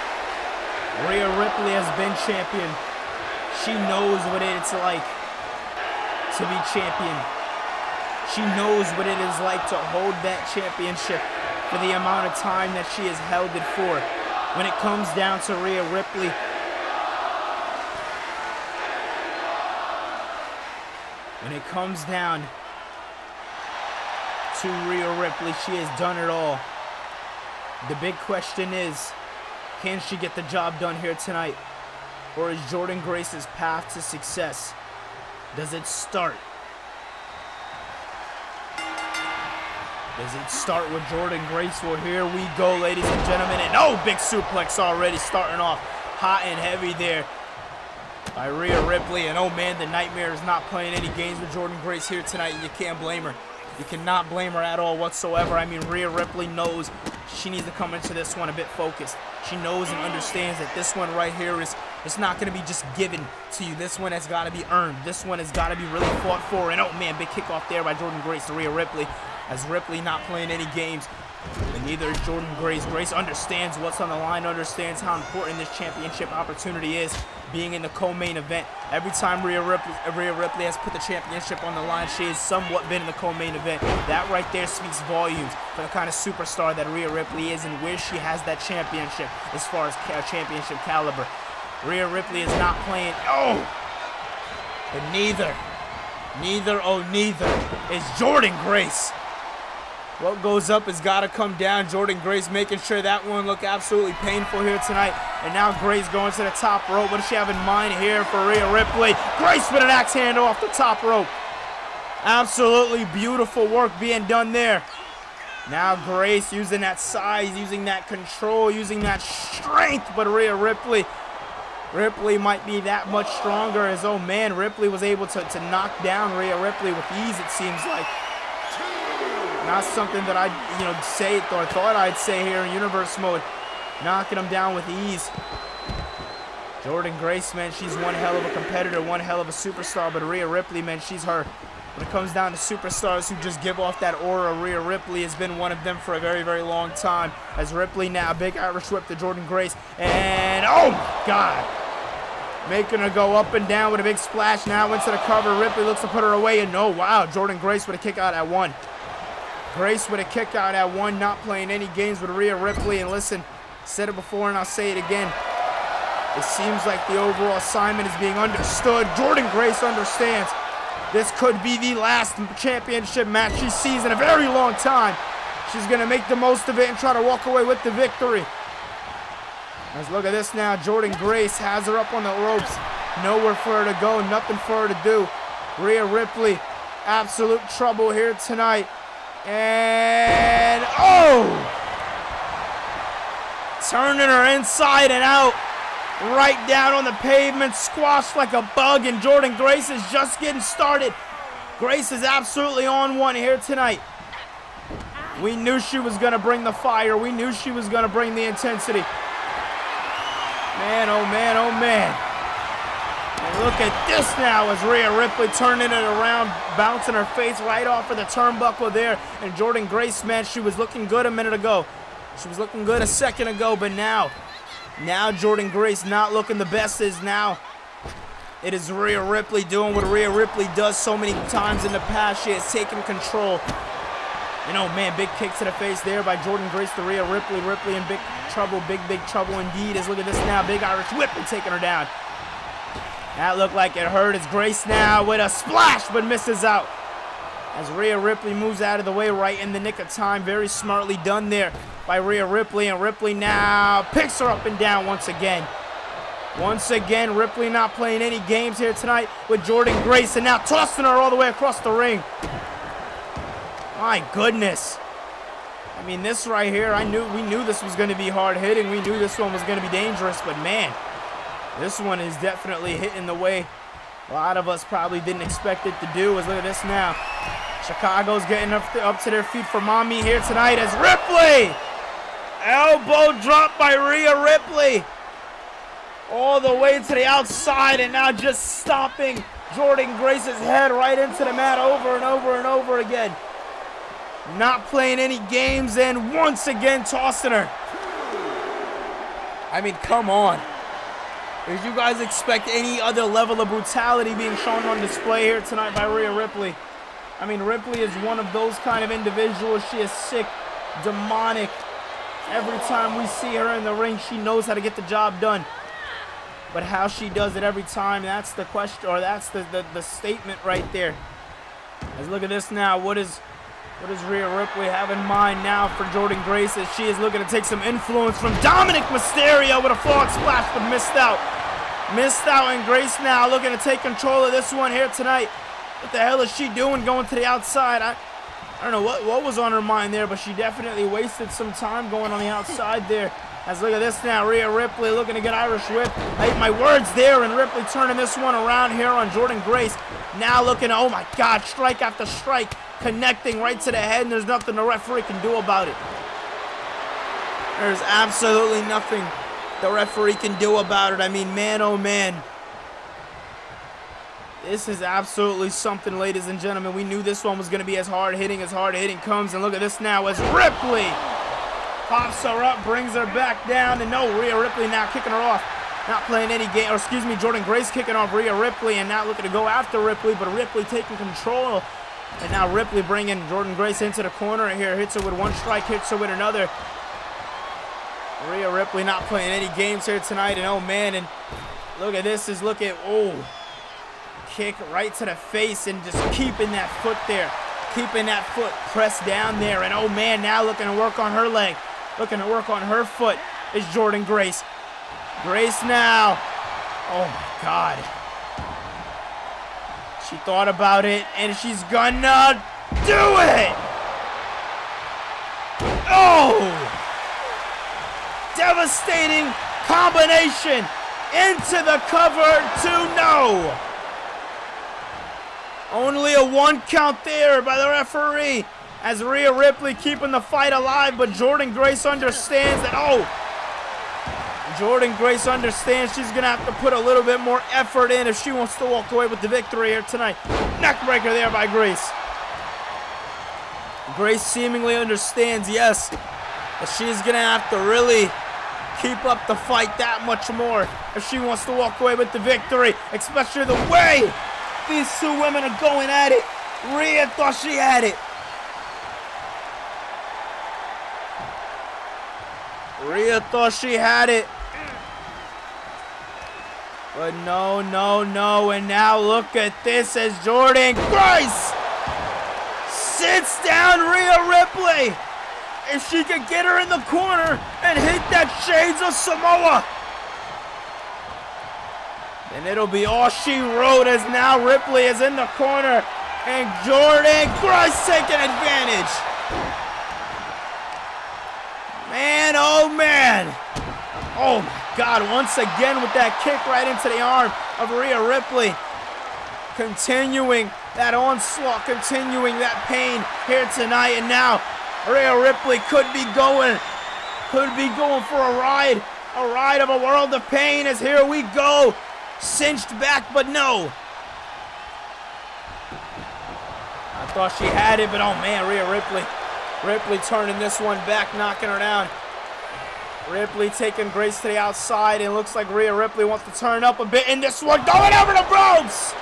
Rhea Ripley has been champion. She knows what it's like to be champion. She knows what it is like to hold that championship for the amount of time that she has held it for. When it comes down to Rhea Ripley, when it comes down to Rhea Ripley, she has done it all. The big question is, can she get the job done here tonight? Or is Jordynne Grace's path to success, does it start? Does it start with Jordynne Grace? Well, here we go, ladies and gentlemen. And oh, big suplex already starting off hot and heavy there by Rhea Ripley. And oh man, the Nightmare is not playing any games with Jordynne Grace here tonight. You can't blame her. You cannot blame her at all whatsoever. I mean, Rhea Ripley knows she needs to come into this one a bit focused. She knows and understands that this one right here is it's not going to be just given to you. This one has got to be earned. This one has got to be really fought for. And oh man, big kickoff there by Jordynne Grace to Rhea Ripley. As Ripley not playing any games, and neither is Jordynne Grace. Grace understands what's on the line, understands how important this championship opportunity is, being in the co-main event. Every time Rhea Ripley has put the championship on the line, she has somewhat been in the co-main event. That right there speaks volumes for the kind of superstar that Rhea Ripley is and where she has that championship as far as championship caliber. Rhea Ripley is not playing. Oh! But neither is Jordynne Grace. What goes up has got to come down. Jordynne Grace making sure that one look absolutely painful here tonight. And now Grace going to the top rope. What does she have in mind here for Rhea Ripley? Grace with an axe handle off the top rope. Absolutely beautiful work being done there. Now Grace using that size, using that control, using that strength. But Rhea Ripley might be that much stronger as, oh man, Ripley was able to knock down Rhea Ripley with ease, it seems like. Not something that I'd, say or thought I'd say here in Universe Mode. Knocking him down with ease. Jordynne Grace, man, she's one hell of a competitor, one hell of a superstar, but Rhea Ripley, man, she's her. When it comes down to superstars who just give off that aura, Rhea Ripley has been one of them for a very, very long time. As Ripley now, big Irish whip to Jordynne Grace, and oh my God. Making her go up and down with a big splash. Now into the cover. Ripley looks to put her away, and no, wow, Jordynne Grace with a kick out at one. Grace with a kick out at one, not playing any games with Rhea Ripley. And listen, said it before and I'll say it again. It seems like the overall assignment is being understood. Jordynne Grace understands this could be the last championship match she sees in a very long time. She's going to make the most of it and try to walk away with the victory. Let's look at this now. Jordynne Grace has her up on the ropes. Nowhere for her to go, nothing for her to do. Rhea Ripley, absolute trouble here tonight. And oh! Turning her inside and out. Right down on the pavement, squashed like a bug, and Jordynne Grace is just getting started. Grace is absolutely on one here tonight. We knew she was going to bring the fire. We knew she was going to bring the intensity. Man, oh man, oh man. And look at this now as Rhea Ripley turning it around, bouncing her face right off of the turnbuckle there. And Jordynne Grace, man, she was looking good a minute ago. She was looking good a second ago, but now Jordynne Grace not looking the best. It is Rhea Ripley doing what Rhea Ripley does so many times in the past. She has taken control. And oh man, big kick to the face there by Jordynne Grace to Rhea Ripley. Ripley in big trouble indeed. As look at this now, big Irish whip and taking her down. That looked like it hurt. It's Grace now with a splash, but misses out. As Rhea Ripley moves out of the way right in the nick of time. Very smartly done there by Rhea Ripley. And Ripley now picks her up and down once again. Once again, Ripley not playing any games here tonight with Jordynne Grace. And now tossing her all the way across the ring. My goodness. I mean, this right here, we knew this was going to be hard hitting. We knew this one was going to be dangerous. But man, this one is definitely hitting the way a lot of us probably didn't expect it to do. Look at this now. Chicago's getting up to their feet for mommy here tonight as Ripley. Elbow drop by Rhea Ripley. All the way to the outside and now just stomping Jordynne Grace's head right into the mat over and over and over again. Not playing any games and once again tossing her. I mean, come on. Did you guys expect any other level of brutality being shown on display here tonight by Rhea Ripley? I mean, Ripley is one of those kind of individuals. She is sick, demonic. Every time we see her in the ring, she knows how to get the job done. But how she does it every time, that's the question, or that's the statement right there. Let's look at this now. What does Rhea Ripley have in mind now for Jordynne Grace as she is looking to take some influence from Dominic Mysterio with a frog splash, but missed out. Missed out, and Grace now looking to take control of this one here tonight. What the hell is she doing going to the outside? I don't know what was on her mind there, but she definitely wasted some time going on the outside there. As look at this now, Rhea Ripley looking to get Irish whip. I ate my words there, and Ripley turning this one around here on Jordynne Grace. Now looking, oh my God, strike after strike, connecting right to the head, and there's nothing the referee can do about it. There's absolutely nothing the referee can do about it. I mean, man, oh man. This is absolutely something, ladies and gentlemen. We knew this one was going to be as hard hitting comes, and look at this now as Ripley pops her up, brings her back down, and no, Rhea Ripley now kicking her off. Not playing any game, or excuse me, Jordynne Grace kicking off Rhea Ripley and not looking to go after Ripley, but Ripley taking control. And now Ripley bringing Jordynne Grace into the corner here, hits her with one strike, hits her with another. Rhea Ripley not playing any games here tonight, and oh man, and look at this, oh, kick right to the face and just keeping that foot there. Keeping that foot pressed down there, and oh man, now looking to work on her leg. Looking to work on her foot is Jordynne Grace. Grace now. Oh my God. She thought about it, and she's gonna do it! Oh! Devastating combination into the cover to no. Only a 1 count there by the referee as Rhea Ripley keeping the fight alive, but Jordynne Grace understands that, Jordynne Grace understands she's going to have to put a little bit more effort in if she wants to walk away with the victory here tonight. Neckbreaker there by Grace. Grace seemingly understands, yes, that she's going to have to really keep up the fight that much more if she wants to walk away with the victory, especially the way these two women are going at it. Rhea thought she had it. Rhea thought she had it. But no. And now look at this as Jordynne Grace sits down Rhea Ripley. If she could get her in the corner and hit that Shades of Samoa, and it'll be all she wrote as now Ripley is in the corner and Jordynne Grace taking advantage. Man, oh man. Oh my God, once again with that kick right into the arm of Rhea Ripley. Continuing that onslaught, continuing that pain here tonight. And now Rhea Ripley could be going for a ride of a world of pain as here we go. cinched back, but no. I thought she had it, but oh man, Rhea Ripley. Ripley turning this one back, knocking her down. Ripley taking Grace to the outside, and it looks like Rhea Ripley wants to turn up a bit in this one, going over the ropes!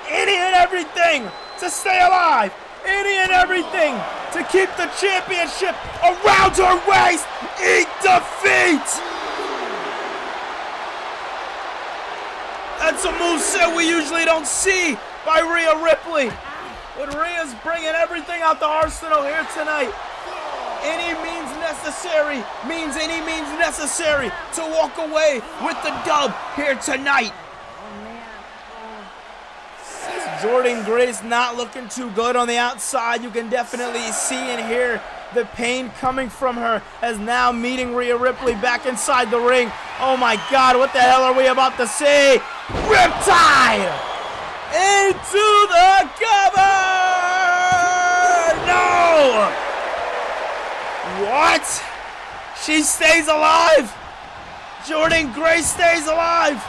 Any and everything to stay alive. Any and everything to keep the championship around her waist. Eat defeat! That's a moveset we usually don't see by Rhea Ripley. But Rhea's bringing everything out the arsenal here tonight. Any means necessary means any means necessary to walk away with the dub here tonight. Jordynne Grace not looking too good on the outside. You can definitely see and hear the pain coming from her as now meeting Rhea Ripley back inside the ring. Oh my God, what the hell are we about to see? Riptide! Into the cover! No! What? She stays alive! Jordynne Grace stays alive!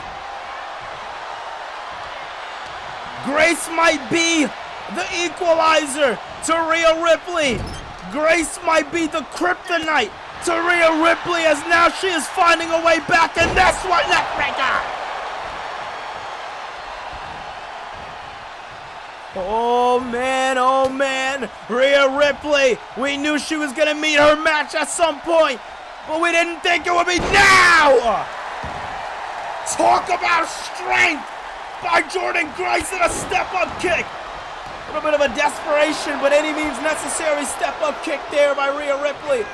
Grace might be the equalizer to Rhea Ripley. Grace might be the kryptonite to Rhea Ripley as now she is finding a way back, and that's what neckbreaker. Oh man, Rhea Ripley. We knew she was gonna meet her match at some point, but we didn't think it would be now. Talk about strength by Jordynne Grace and a step-up kick. A little bit of a desperation, but any means necessary step-up kick there by Rhea Ripley.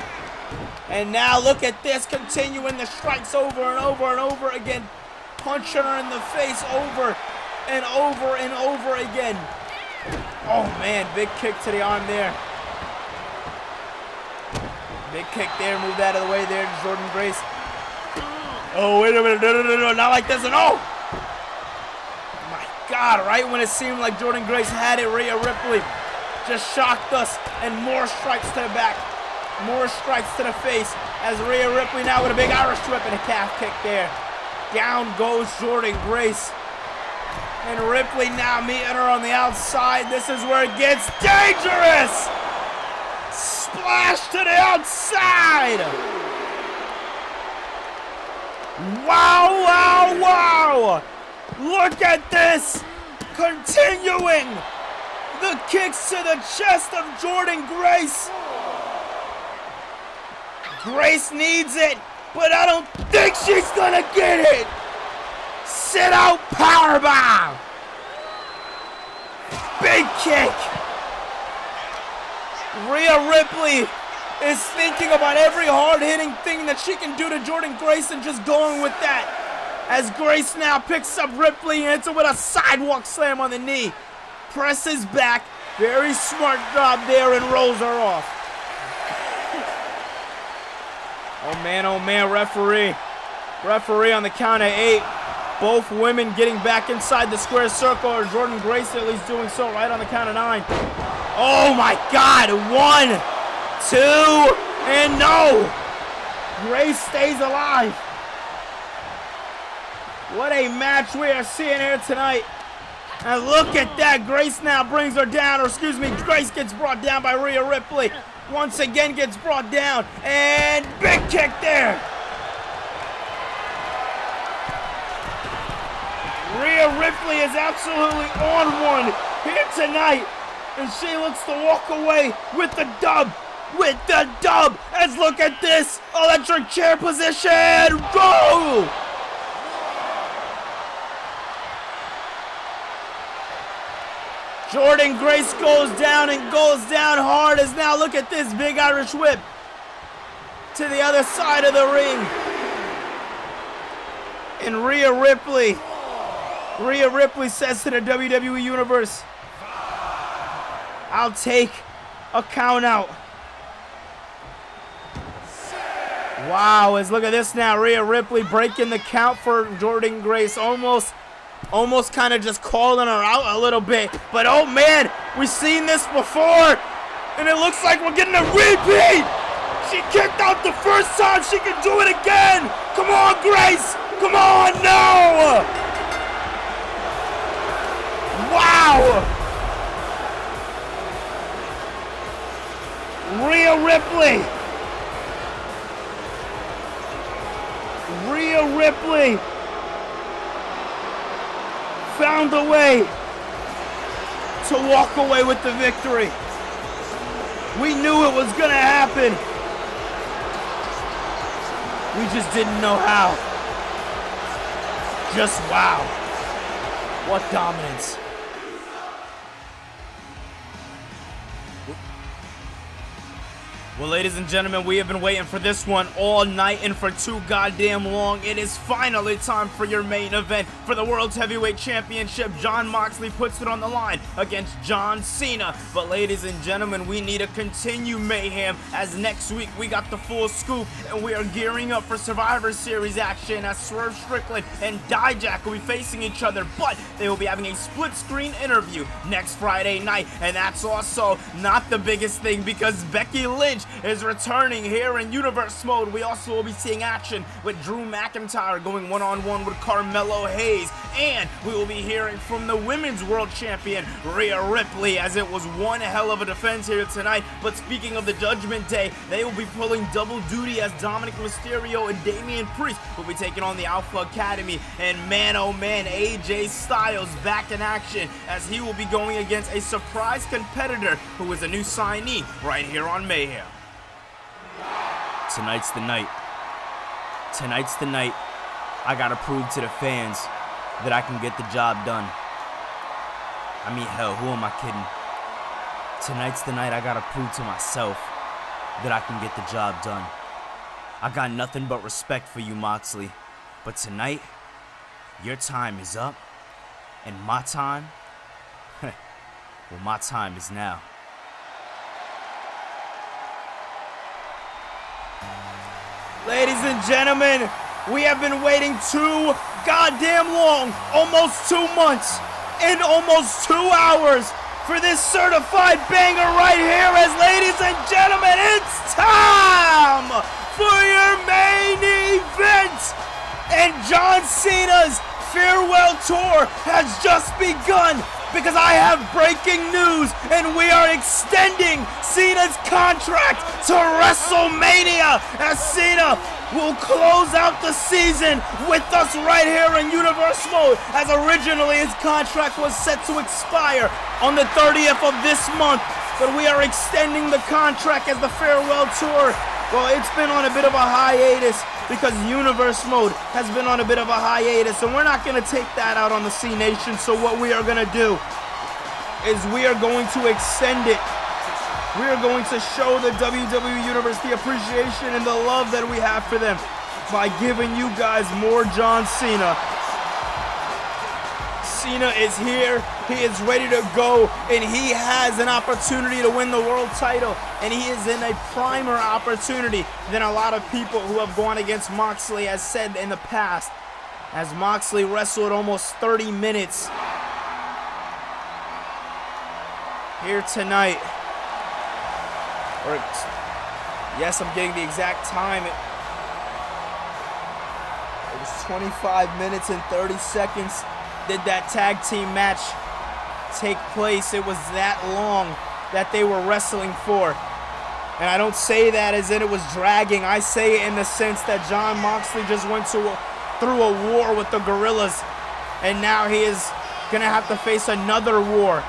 And now look at this, continuing the strikes over and over and over again. Punching her in the face over and over and over again. Oh man, big kick to the arm there. Big kick there, moved out of the way there to Jordynne Grace. Oh, wait a minute, no, not like this, and oh! God, right when it seemed like Jordynne Grace had it, Rhea Ripley just shocked us, and more strikes to the back, more strikes to the face, as Rhea Ripley now with a big Irish whip and a calf kick there. Down goes Jordynne Grace, and Ripley now meeting her on the outside. This is where it gets dangerous! Splash to the outside! Wow, wow, wow! Look at this! Continuing the kicks to the chest of Jordynne Grace. Grace needs it, but I don't think she's gonna get it. Sit out powerbomb. Big kick. Rhea Ripley is thinking about every hard-hitting thing that she can do to Jordynne Grace and just going with that. As Grace now picks up Ripley and hits her with a sidewalk slam on the knee. Presses back. Very smart job there and rolls her off. Oh man, referee. Referee on the count of 8. Both women getting back inside the square circle, or Jordynne Grace at least doing so right on the count of 9. Oh my God, 1, 2, and no! Grace stays alive. What a match we are seeing here tonight. And look at that. Grace now brings her down, or excuse me, Grace gets brought down by Rhea Ripley. Once again gets brought down. And big kick there. Rhea Ripley is absolutely on one here tonight. And she looks to walk away with the dub. With the dub. As look at this. Electric chair position. Go! Jordynne Grace goes down and goes down hard as now look at this big Irish whip to the other side of the ring. And Rhea Ripley says to the WWE Universe, I'll take a count out. Wow, look at this now. Rhea Ripley breaking the count for Jordynne Grace. Almost kind of just calling her out a little bit. But oh man, we've seen this before. And it looks like we're getting a repeat. She kicked out the first time. She can do it again. Come on, Grace. Come on, no! Wow! Rhea Ripley! Rhea Ripley found a way to walk away with the victory. We knew it was gonna happen. We just didn't know how. Just wow. What dominance. Well, ladies and gentlemen, we have been waiting for this one all night and for too goddamn long. It is finally time for your main event for the World's Heavyweight Championship. Jon Moxley puts it on the line against John Cena. But ladies and gentlemen, we need to continue mayhem, as next week we got the full scoop and we are gearing up for Survivor Series action as Swerve Strickland and Dijak will be facing each other. But they will be having a split screen interview next Friday night. And that's also not the biggest thing, because Becky Lynch is returning here in Universe Mode. We also will be seeing action with Drew McIntyre going one-on-one with Carmelo Hayes. And we will be hearing from the Women's World Champion, Rhea Ripley, as it was one hell of a defense here tonight. But speaking of the Judgment Day, they will be pulling double duty as Dominic Mysterio and Damian Priest will be taking on the Alpha Academy. And man, oh man, AJ Styles back in action as he will be going against a surprise competitor who is a new signee right here on Mayhem. Tonight's the night. Tonight's the night. I gotta prove to the fans that I can get the job done. I mean, hell, who am I kidding? Tonight's the night I gotta prove to myself that I can get the job done. I got nothing but respect for you, Moxley. But tonight, your time is up. And my time, well, my time is now. Ladies and gentlemen, we have been waiting too goddamn long, almost 2 months and almost 2 hours for this certified banger right here, as ladies and gentlemen, it's time for your main event. And John Cena's farewell tour has just begun, because I have breaking news and we are extending Cena's contract to WrestleMania, as Cena will close out the season with us right here in Universe Mode, as originally his contract was set to expire on the 30th of this month, but we are extending the contract as the farewell tour. Well, it's been on a bit of a hiatus because Universe Mode has been on a bit of a hiatus, and we're not going to take that out on the C Nation. So what we are going to do is we are going to extend it. We are going to show the WWE Universe the appreciation and the love that we have for them by giving you guys more John Cena. Cena is here, he is ready to go, and he has an opportunity to win the world title, and he is in a primer opportunity than a lot of people who have gone against Moxley, as said in the past, as Moxley wrestled almost 30 minutes here tonight. Or, yes, I'm getting the exact time. It was 25 minutes and 30 seconds did that tag team match take place. It was that long that they were wrestling for. And I don't say that as in it was dragging. I say it in the sense that Jon Moxley just went through a war with the Gorillas, and now he is gonna have to face another war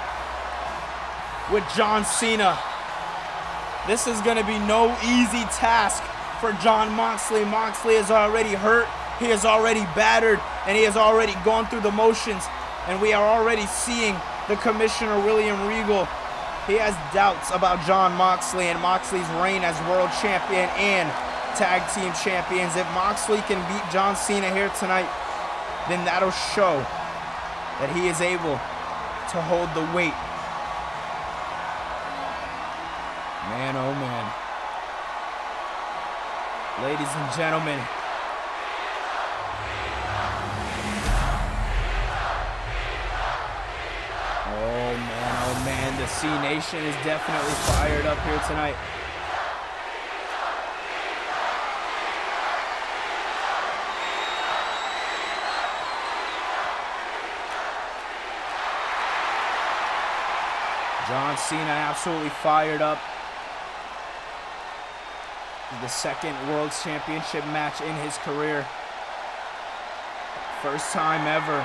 with John Cena. This is gonna be no easy task for Jon Moxley. Moxley is already hurt, he is already battered, and he has already gone through the motions, and we are already seeing the Commissioner William Regal. He has doubts about Jon Moxley and Moxley's reign as world champion and tag team champions. If Moxley can beat John Cena here tonight, then that'll show that he is able to hold the weight. Man, oh man. Ladies and gentlemen, oh man, the C Nation is definitely fired up here tonight. John Cena absolutely fired up. The second World Championship match in his career. First time ever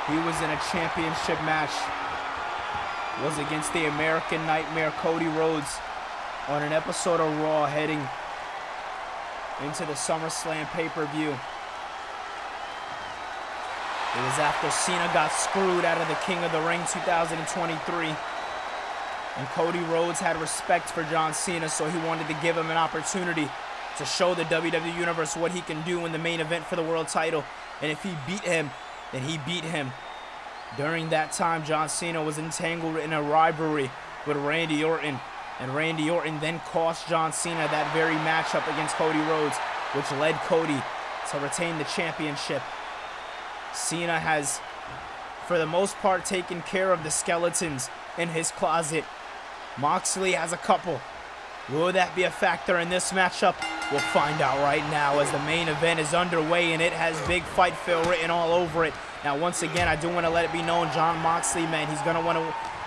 he was in a championship match. Was against the American Nightmare Cody Rhodes on an episode of Raw heading into the SummerSlam pay-per-view. It was after Cena got screwed out of the King of the Ring 2023. And Cody Rhodes had respect for John Cena, so he wanted to give him an opportunity to show the WWE Universe what he can do in the main event for the world title. And if he beat him, then he beat him. During that time, John Cena was entangled in a rivalry with Randy Orton. And Randy Orton then cost John Cena that very matchup against Cody Rhodes, which led Cody to retain the championship. Cena has, for the most part, taken care of the skeletons in his closet. Moxley has a couple. Will that be a factor in this matchup? We'll find out right now as the main event is underway and it has Big Fight Phil written all over it. Now, once again, I do want to let it be known, Jon Moxley, man, he's going to want to,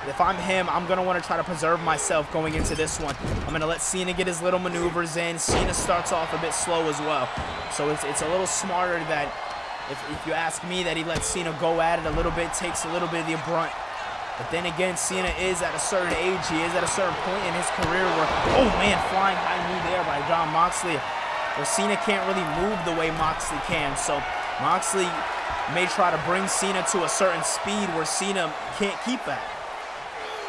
if I'm him, I'm going to want to try to preserve myself going into this one. I'm going to let Cena get his little maneuvers in. Cena starts off a bit slow as well. So it's a little smarter that, if you ask me, that he lets Cena go at it a little bit, takes a little bit of the brunt. But then again, Cena is at a certain age, he is at a certain point in his career where, oh man, flying high knee there by Jon Moxley, where Cena can't really move the way Moxley can. So Moxley may try to bring Cena to a certain speed where Cena can't keep at.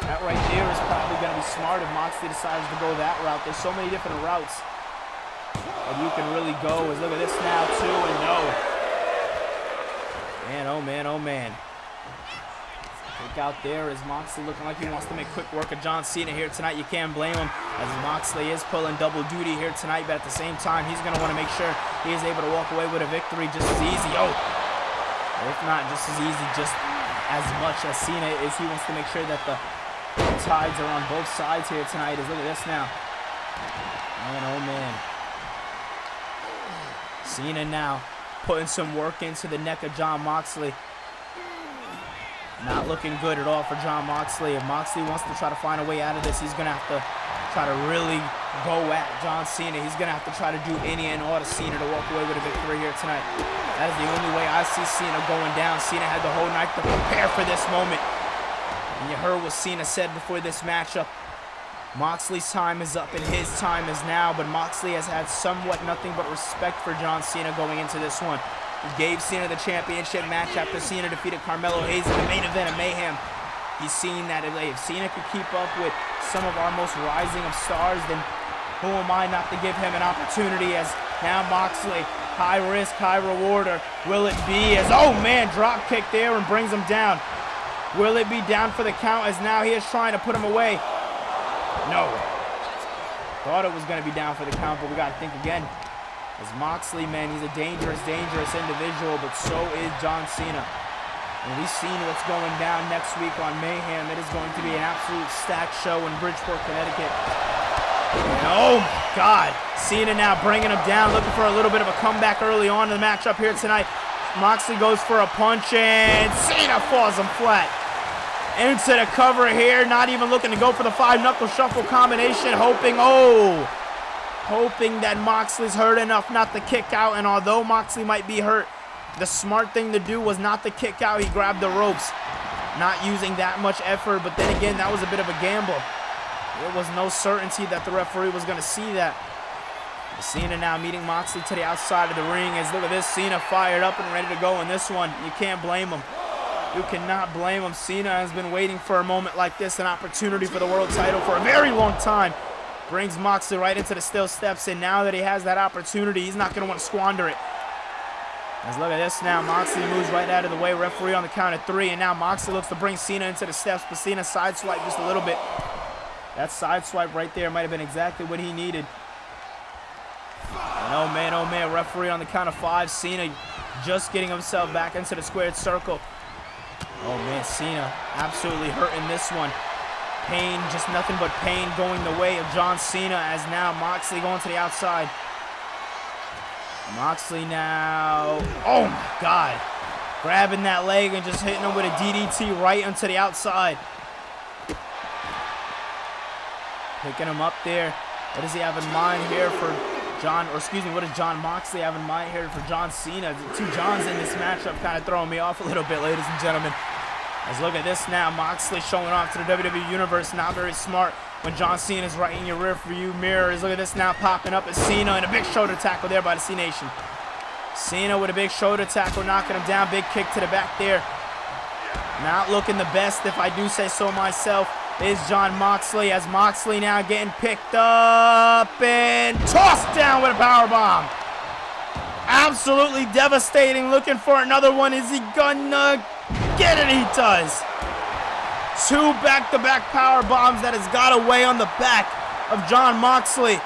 That right there is probably going to be smart if Moxley decides to go that route. There's so many different routes that you can really go. Look at this now too, and no. Man, oh man, oh man. Look out there as Moxley looking like he wants to make quick work of John Cena here tonight. You can't blame him as Moxley is pulling double duty here tonight, but at the same time, he's going to want to make sure he is able to walk away with a victory just as easy. Oh, if not just as easy, just as much as Cena is. He wants to make sure that the tides are on both sides here tonight. Look at this now. Man, oh man. Cena now putting some work into the neck of Jon Moxley. Not looking good at all for Jon Moxley. If Moxley wants to try to find a way out of this, he's going to have to try to really go at John Cena. He's going to have to try to do any and all to Cena to walk away with a victory here tonight. That is the only way I see Cena going down. Cena had the whole night to prepare for this moment. And you heard what Cena said before this matchup. Moxley's time is up and his time is now, but Moxley has had somewhat nothing but respect for John Cena going into this one. He gave Cena the championship match after Cena defeated Carmelo Hayes in the main event of Mayhem. He's seen that if Cena could keep up with some of our most rising of stars, then who am I not to give him an opportunity? As now Moxley, high risk, high rewarder. Will it be as, oh man, drop kick there and brings him down. Will it be down for the count as now he is trying to put him away? No. Thought it was going to be down for the count, but we got to think again. As Moxley, man, he's a dangerous, dangerous individual, but so is John Cena. And we've seen what's going down next week on Mayhem. It is going to be an absolute stacked show in Bridgeport, Connecticut. And oh my God, Cena now bringing him down, looking for a little bit of a comeback early on in the matchup here tonight. Moxley goes for a punch, and Cena falls him flat. Into the cover here, not even looking to go for the 5-knuckle shuffle combination, hoping that Moxley's hurt enough not to kick out. And although Moxley might be hurt, the smart thing to do was not to kick out. He grabbed the ropes, not using that much effort. But then again, that was a bit of a gamble. There was no certainty that the referee was going to see that. Cena now meeting Moxley to the outside of the ring. As look at this, Cena fired up and ready to go in this one. You can't blame him. You cannot blame him. Cena has been waiting for a moment like this, an opportunity for the world title for a very long time. Brings Moxley right into the steel steps, and now that he has that opportunity, he's not going to want to squander it. As look at this now, Moxley moves right out of the way, referee on the count of 3, and now Moxley looks to bring Cena into the steps, but Cena sideswiped just a little bit. That sideswipe right there might have been exactly what he needed. And oh man, referee on the count of 5, Cena just getting himself back into the squared circle. Oh man, Cena absolutely hurting this one. Pain, just nothing but pain going the way of John Cena as now Moxley going to the outside. Moxley now, oh my God, Grabbing that leg and just hitting him with a DDT right onto the outside. Picking him up there. What does he have in mind here for what does Jon Moxley have in mind here for John Cena? The two Johns in this matchup kind of throwing me off a little bit, ladies and gentlemen. Let's look at this now. Moxley showing off to the WWE Universe. Not very smart when John Cena is right in your rearview mirrors. Look at this now, popping up at Cena, and a big shoulder tackle there by the C Nation. Cena with a big shoulder tackle, knocking him down. Big kick to the back there. Not looking the best, if I do say so myself, is Jon Moxley, as Moxley now getting picked up and tossed down with a powerbomb. Absolutely devastating. Looking for another one. Is he gonna get it? He does. Two back-to-back power bombs that has got away on the back of Jon Moxley.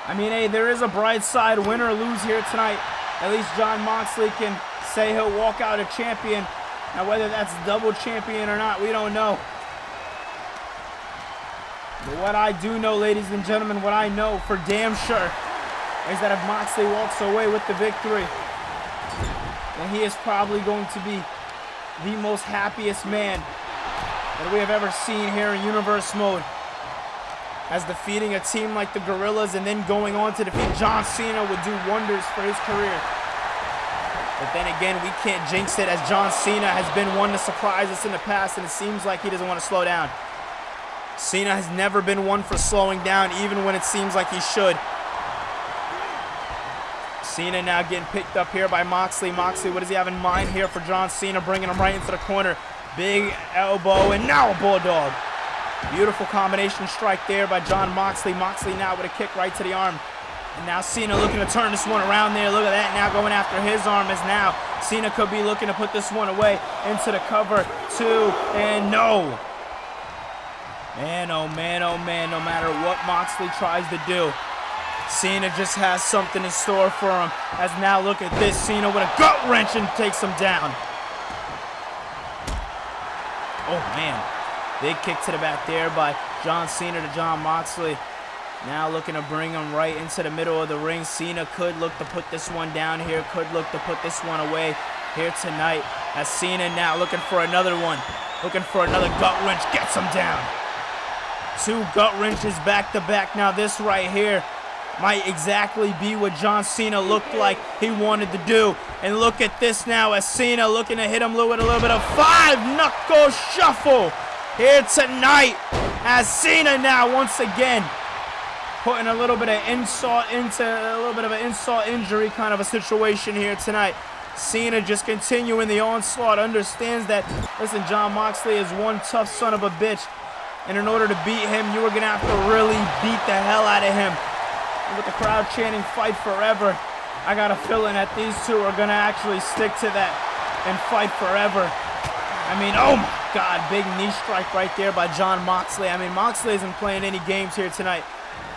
I mean, hey, there is a bright side, win or lose here tonight. At least Jon Moxley can say he'll walk out a champion. Now, whether that's double champion or not, we don't know. But what I do know, ladies and gentlemen, what I know for damn sure is that if Moxley walks away with the victory, then he is probably going to be the most happiest man that we have ever seen here in Universe Mode. As defeating a team like the Gorillas and then going on to defeat John Cena would do wonders for his career. But then again, we can't jinx it, as John Cena has been one to surprise us in the past, and it seems like he doesn't want to slow down. Cena has never been one for slowing down, even when it seems like he should. Cena now getting picked up here by Moxley. Moxley, what does he have in mind here for John Cena? Bringing him right into the corner. Big elbow, and now a bulldog. Beautiful combination strike there by Jon Moxley. Moxley now with a kick right to the arm. And now Cena looking to turn this one around there. Look at that, now going after his arm, as now Cena could be looking to put this one away into the cover. Two, and no. Man, oh man, oh man, no matter what Moxley tries to do, Cena just has something in store for him. As now look at this, Cena with a gut wrench and takes him down. Oh man, big kick to the back there by John Cena to Jon Moxley. Now looking to bring him right into the middle of the ring. Cena could look to put this one down here, could look to put this one away here tonight. As Cena now looking for another one, looking for another gut wrench, gets him down. Two gut wrenches back to back. Now this right here might exactly be what John Cena looked like he wanted to do. And look at this now, as Cena looking to hit him with a little bit of 5-knuckle shuffle here tonight. As Cena now once again putting a little bit of insult into a little bit of an insult injury kind of a situation here tonight. Cena just continuing the onslaught, understands that, listen, Jon Moxley is one tough son of a bitch, and in order to beat him, you are going to have to really beat the hell out of him. And with the crowd chanting "fight forever," I got a feeling that these two are going to actually stick to that and fight forever. I mean, oh my God, big knee strike right there by Jon Moxley. I mean, Moxley isn't playing any games here tonight.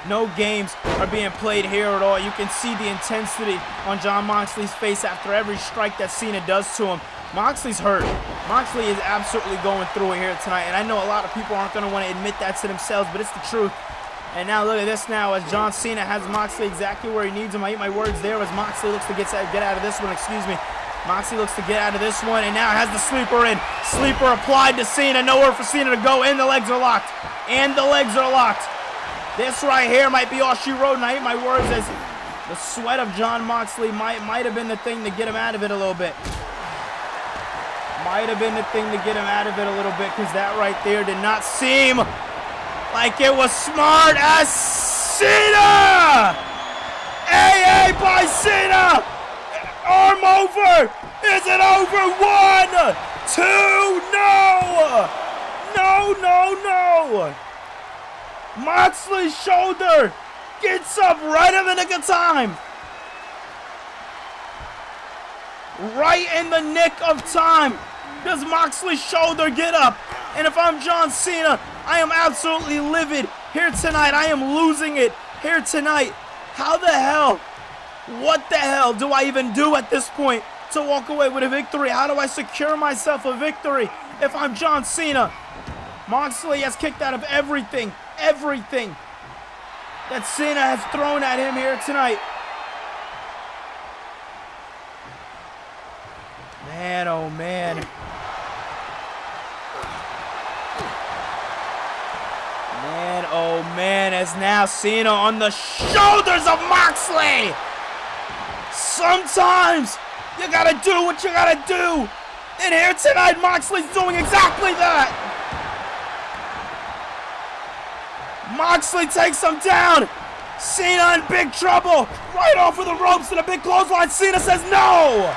No games are being played here at all. You can see the intensity on Jon Moxley's face after every strike that Cena does to him. Moxley's hurt. Moxley is absolutely going through it here tonight, and I know a lot of people aren't going to want to admit that to themselves, but it's the truth. And now look at this now, as John Cena has Moxley exactly where he needs him. I eat my words there, as Moxley looks to get out of this one, excuse me. Moxley looks to get out of this one, and now has the sleeper in. Sleeper applied to Cena, nowhere for Cena to go, and the legs are locked. And the legs are locked. This right here might be all she wrote, and I eat my words, as the sweat of Jon Moxley might have been the thing to get him out of it a little bit. Might have been the thing to get him out of it a little bit, because that right there did not seem like it was smart. As Cena! AA by Cena! Arm over! Is it over? 1, 2, no! No, no, no! Moxley's shoulder gets up right in the nick of time. Right in the nick of time does Moxley's shoulder get up. And if I'm John Cena, I am absolutely livid here tonight. I am losing it here tonight. How the hell, what the hell do I even do at this point to walk away with a victory? How do I secure myself a victory if I'm John Cena? Moxley has kicked out of everything that Cena has thrown at him here tonight. Man, oh man. Man, oh man, as now Cena on the shoulders of Moxley. Sometimes you gotta do what you gotta do. And here tonight, Moxley's doing exactly that. Moxley takes him down. Cena in big trouble. Right off of the ropes and a big clothesline. Cena says no.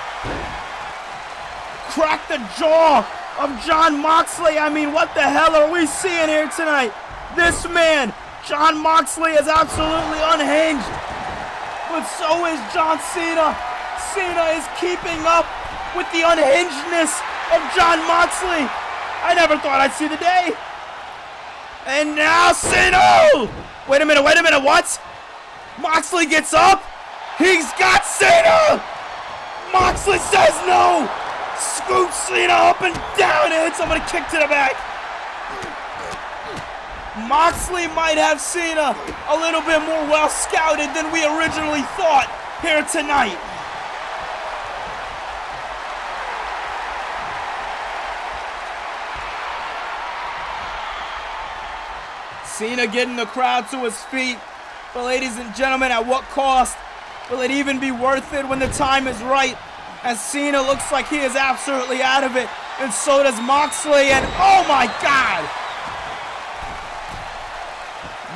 Crack the jaw of Jon Moxley. I mean, what the hell are we seeing here tonight? This man, Jon Moxley, is absolutely unhinged. But so is John Cena. Cena is keeping up with the unhingedness of Jon Moxley. I never thought I'd see the day. And now Cena! Wait a minute, what? Moxley gets up. He's got Cena! Moxley says no! Scoots Cena up and down and hits him with a kick to the back. Moxley might have Cena a little bit more well scouted than we originally thought here tonight. Cena getting the crowd to his feet. But ladies and gentlemen, at what cost? Will it even be worth it when the time is right? As Cena looks like he is absolutely out of it. And so does Moxley. And oh my God!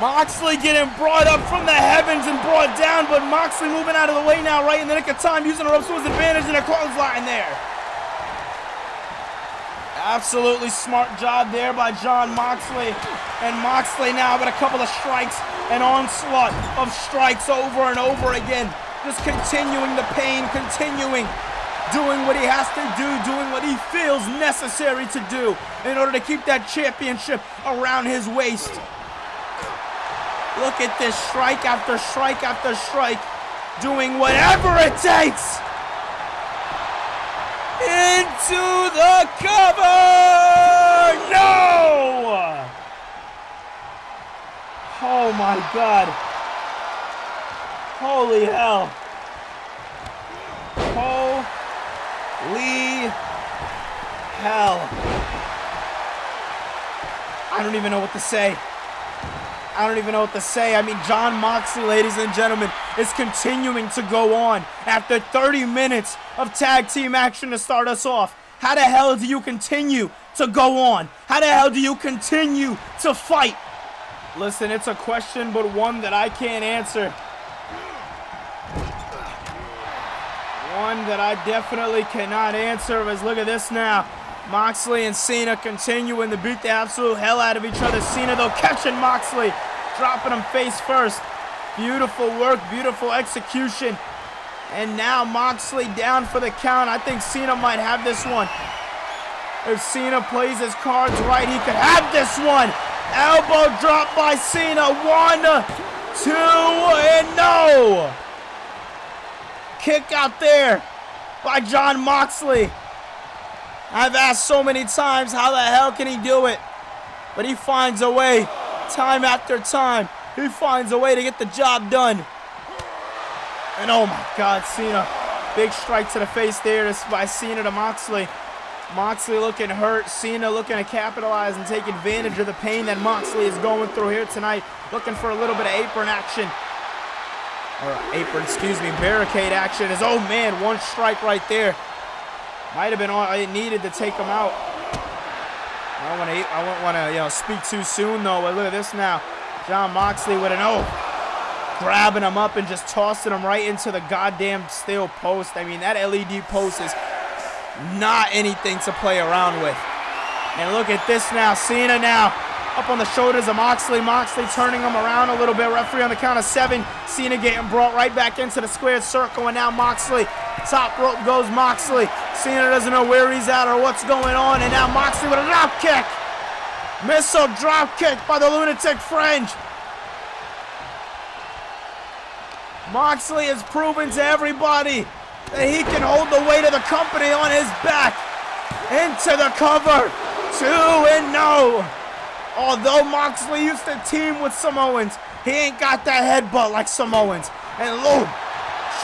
Moxley getting brought up from the heavens and brought down. But Moxley moving out of the way now, right in the nick of time. Using the ropes to his advantage and a clothesline there. Absolutely smart job there by Jon Moxley. And Moxley now with a couple of strikes, an onslaught of strikes over and over again. Just continuing the pain, continuing doing what he has to do, doing what he feels necessary to do in order to keep that championship around his waist. Look at this, strike after strike after strike, doing whatever it takes. Into the cover! No! Oh my God. Holy hell. Holy hell. I don't even know what to say. I mean, Jon Moxley, ladies and gentlemen, is continuing to go on after 30 minutes of tag team action to start us off. How the hell do you continue to go on? How the hell do you continue to fight? Listen, it's a question, but one that I can't answer. One that I definitely cannot answer is, look at this now. Moxley and Cena continuing to beat the absolute hell out of each other. Cena, though, catching Moxley, dropping him face first. Beautiful work, beautiful execution. And now Moxley down for the count. I think Cena might have this one. If Cena plays his cards right, he could have this one. Elbow drop by Cena. 1, 2, and no. Kick out there by Jon Moxley. I've asked so many times, how the hell can he do it? But he finds a way, time after time. He finds a way to get the job done. And oh my God, Cena. Big strike to the face there by Cena to Moxley. Moxley looking hurt. Cena looking to capitalize and take advantage of the pain that Moxley is going through here tonight. Looking for a little bit of apron action. Barricade action. Oh man, one strike right there. Might have been all it needed to take him out. I don't want to speak too soon though. But look at this now. Jon Moxley with an grabbing him up and just tossing him right into the goddamn steel post. I mean, that LED post is not anything to play around with. And look at this now. Cena now up on the shoulders of Moxley. Moxley turning him around a little bit. Referee on the count of 7. Cena getting brought right back into the squared circle. And now Moxley. Top rope goes Moxley. Cena doesn't know where he's at or what's going on. And now Moxley with a drop kick. Missile drop kick by the Lunatic Fringe. Moxley has proven to everybody that he can hold the weight of the company on his back. Into the cover. 2 and no. Although Moxley used to team with Samoans, he ain't got that headbutt like Samoans. And low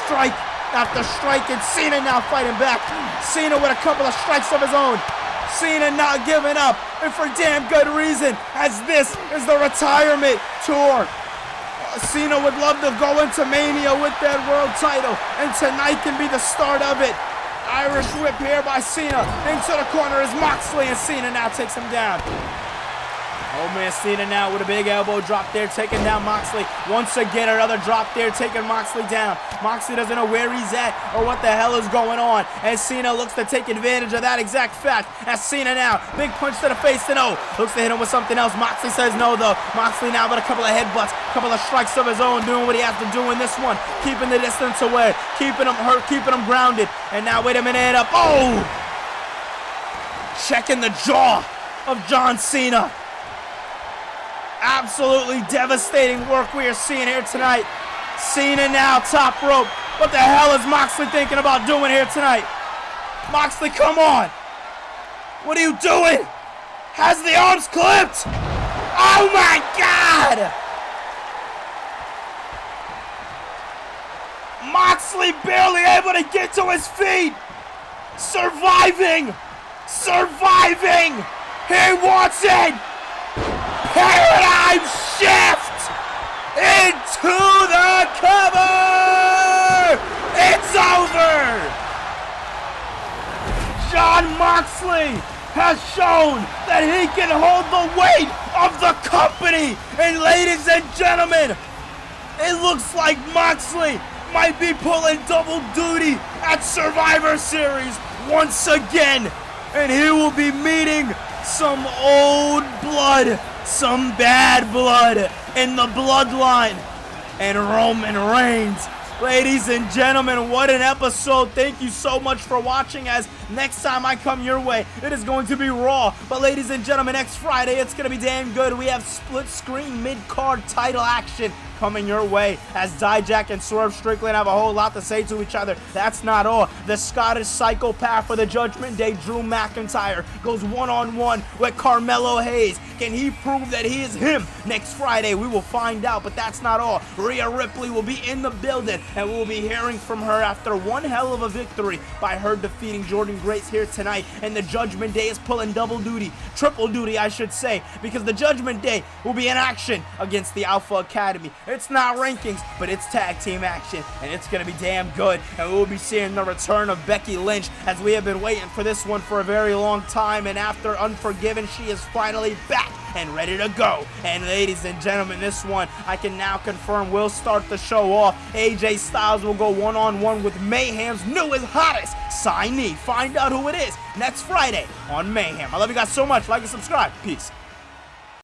strike after striking. Cena now fighting back. Cena with a couple of strikes of his own. Cena not giving up, and for damn good reason, as this is the retirement tour. Cena would love to go into Mania with that world title, and tonight can be the start of it. Irish whip here by Cena. Into the corner is Moxley, and Cena now takes him down. Oh man, Cena now with a big elbow drop there, taking down Moxley. Once again, another drop there, taking Moxley down. Moxley doesn't know where he's at or what the hell is going on, and Cena looks to take advantage of that exact fact. As Cena now, big punch to the face to no. Looks to hit him with something else. Moxley says no though. Moxley now with a couple of headbutts, a couple of strikes of his own, doing what he has to do in this one. Keeping the distance away, keeping him hurt, keeping him grounded. And now, wait a minute, up. Oh! Checking the jaw of John Cena. Absolutely devastating work we are seeing here tonight. Cena now top rope. What the hell is Moxley thinking about doing here tonight? Moxley, come on. What are you doing? Has the arms clipped? Oh my God! Moxley barely able to get to his feet. Surviving. Surviving. He wants it. Paradigm shift into the cover! It's over! Jon Moxley has shown that he can hold the weight of the company. And ladies and gentlemen, it looks like Moxley might be pulling double duty at Survivor Series once again. And he will be meeting some old blood, some bad blood in the bloodline, and Roman Reigns. Ladies and gentlemen, what an episode. Thank you so much for watching, as next time I come your way, it is going to be Raw. But ladies and gentlemen, next Friday, it's going to be damn good. We have split screen mid-card title action coming your way, as Dijak and Swerve Strickland have a whole lot to say to each other. That's not all. The Scottish psychopath for the Judgment Day, Drew McIntyre, goes one-on-one with Carmelo Hayes. Can he prove that he is him? Next Friday, we will find out, but that's not all. Rhea Ripley will be in the building, and we'll be hearing from her after one hell of a victory by her defeating Jordan Grace here tonight. And the Judgment Day is pulling double duty, triple duty, I should say, because the Judgment Day will be in action against the Alpha Academy. It's not rankings, but it's tag team action, and it's going to be damn good. And we'll be seeing the return of Becky Lynch, as we have been waiting for this one for a very long time. And after Unforgiven, she is finally back and ready to go. And ladies and gentlemen, this one I can now confirm will start the show off. AJ Styles will go one-on-one with Mayhem's newest, hottest signee. Find out who it is next Friday on Mayhem. I love you guys so much. Like and subscribe. Peace.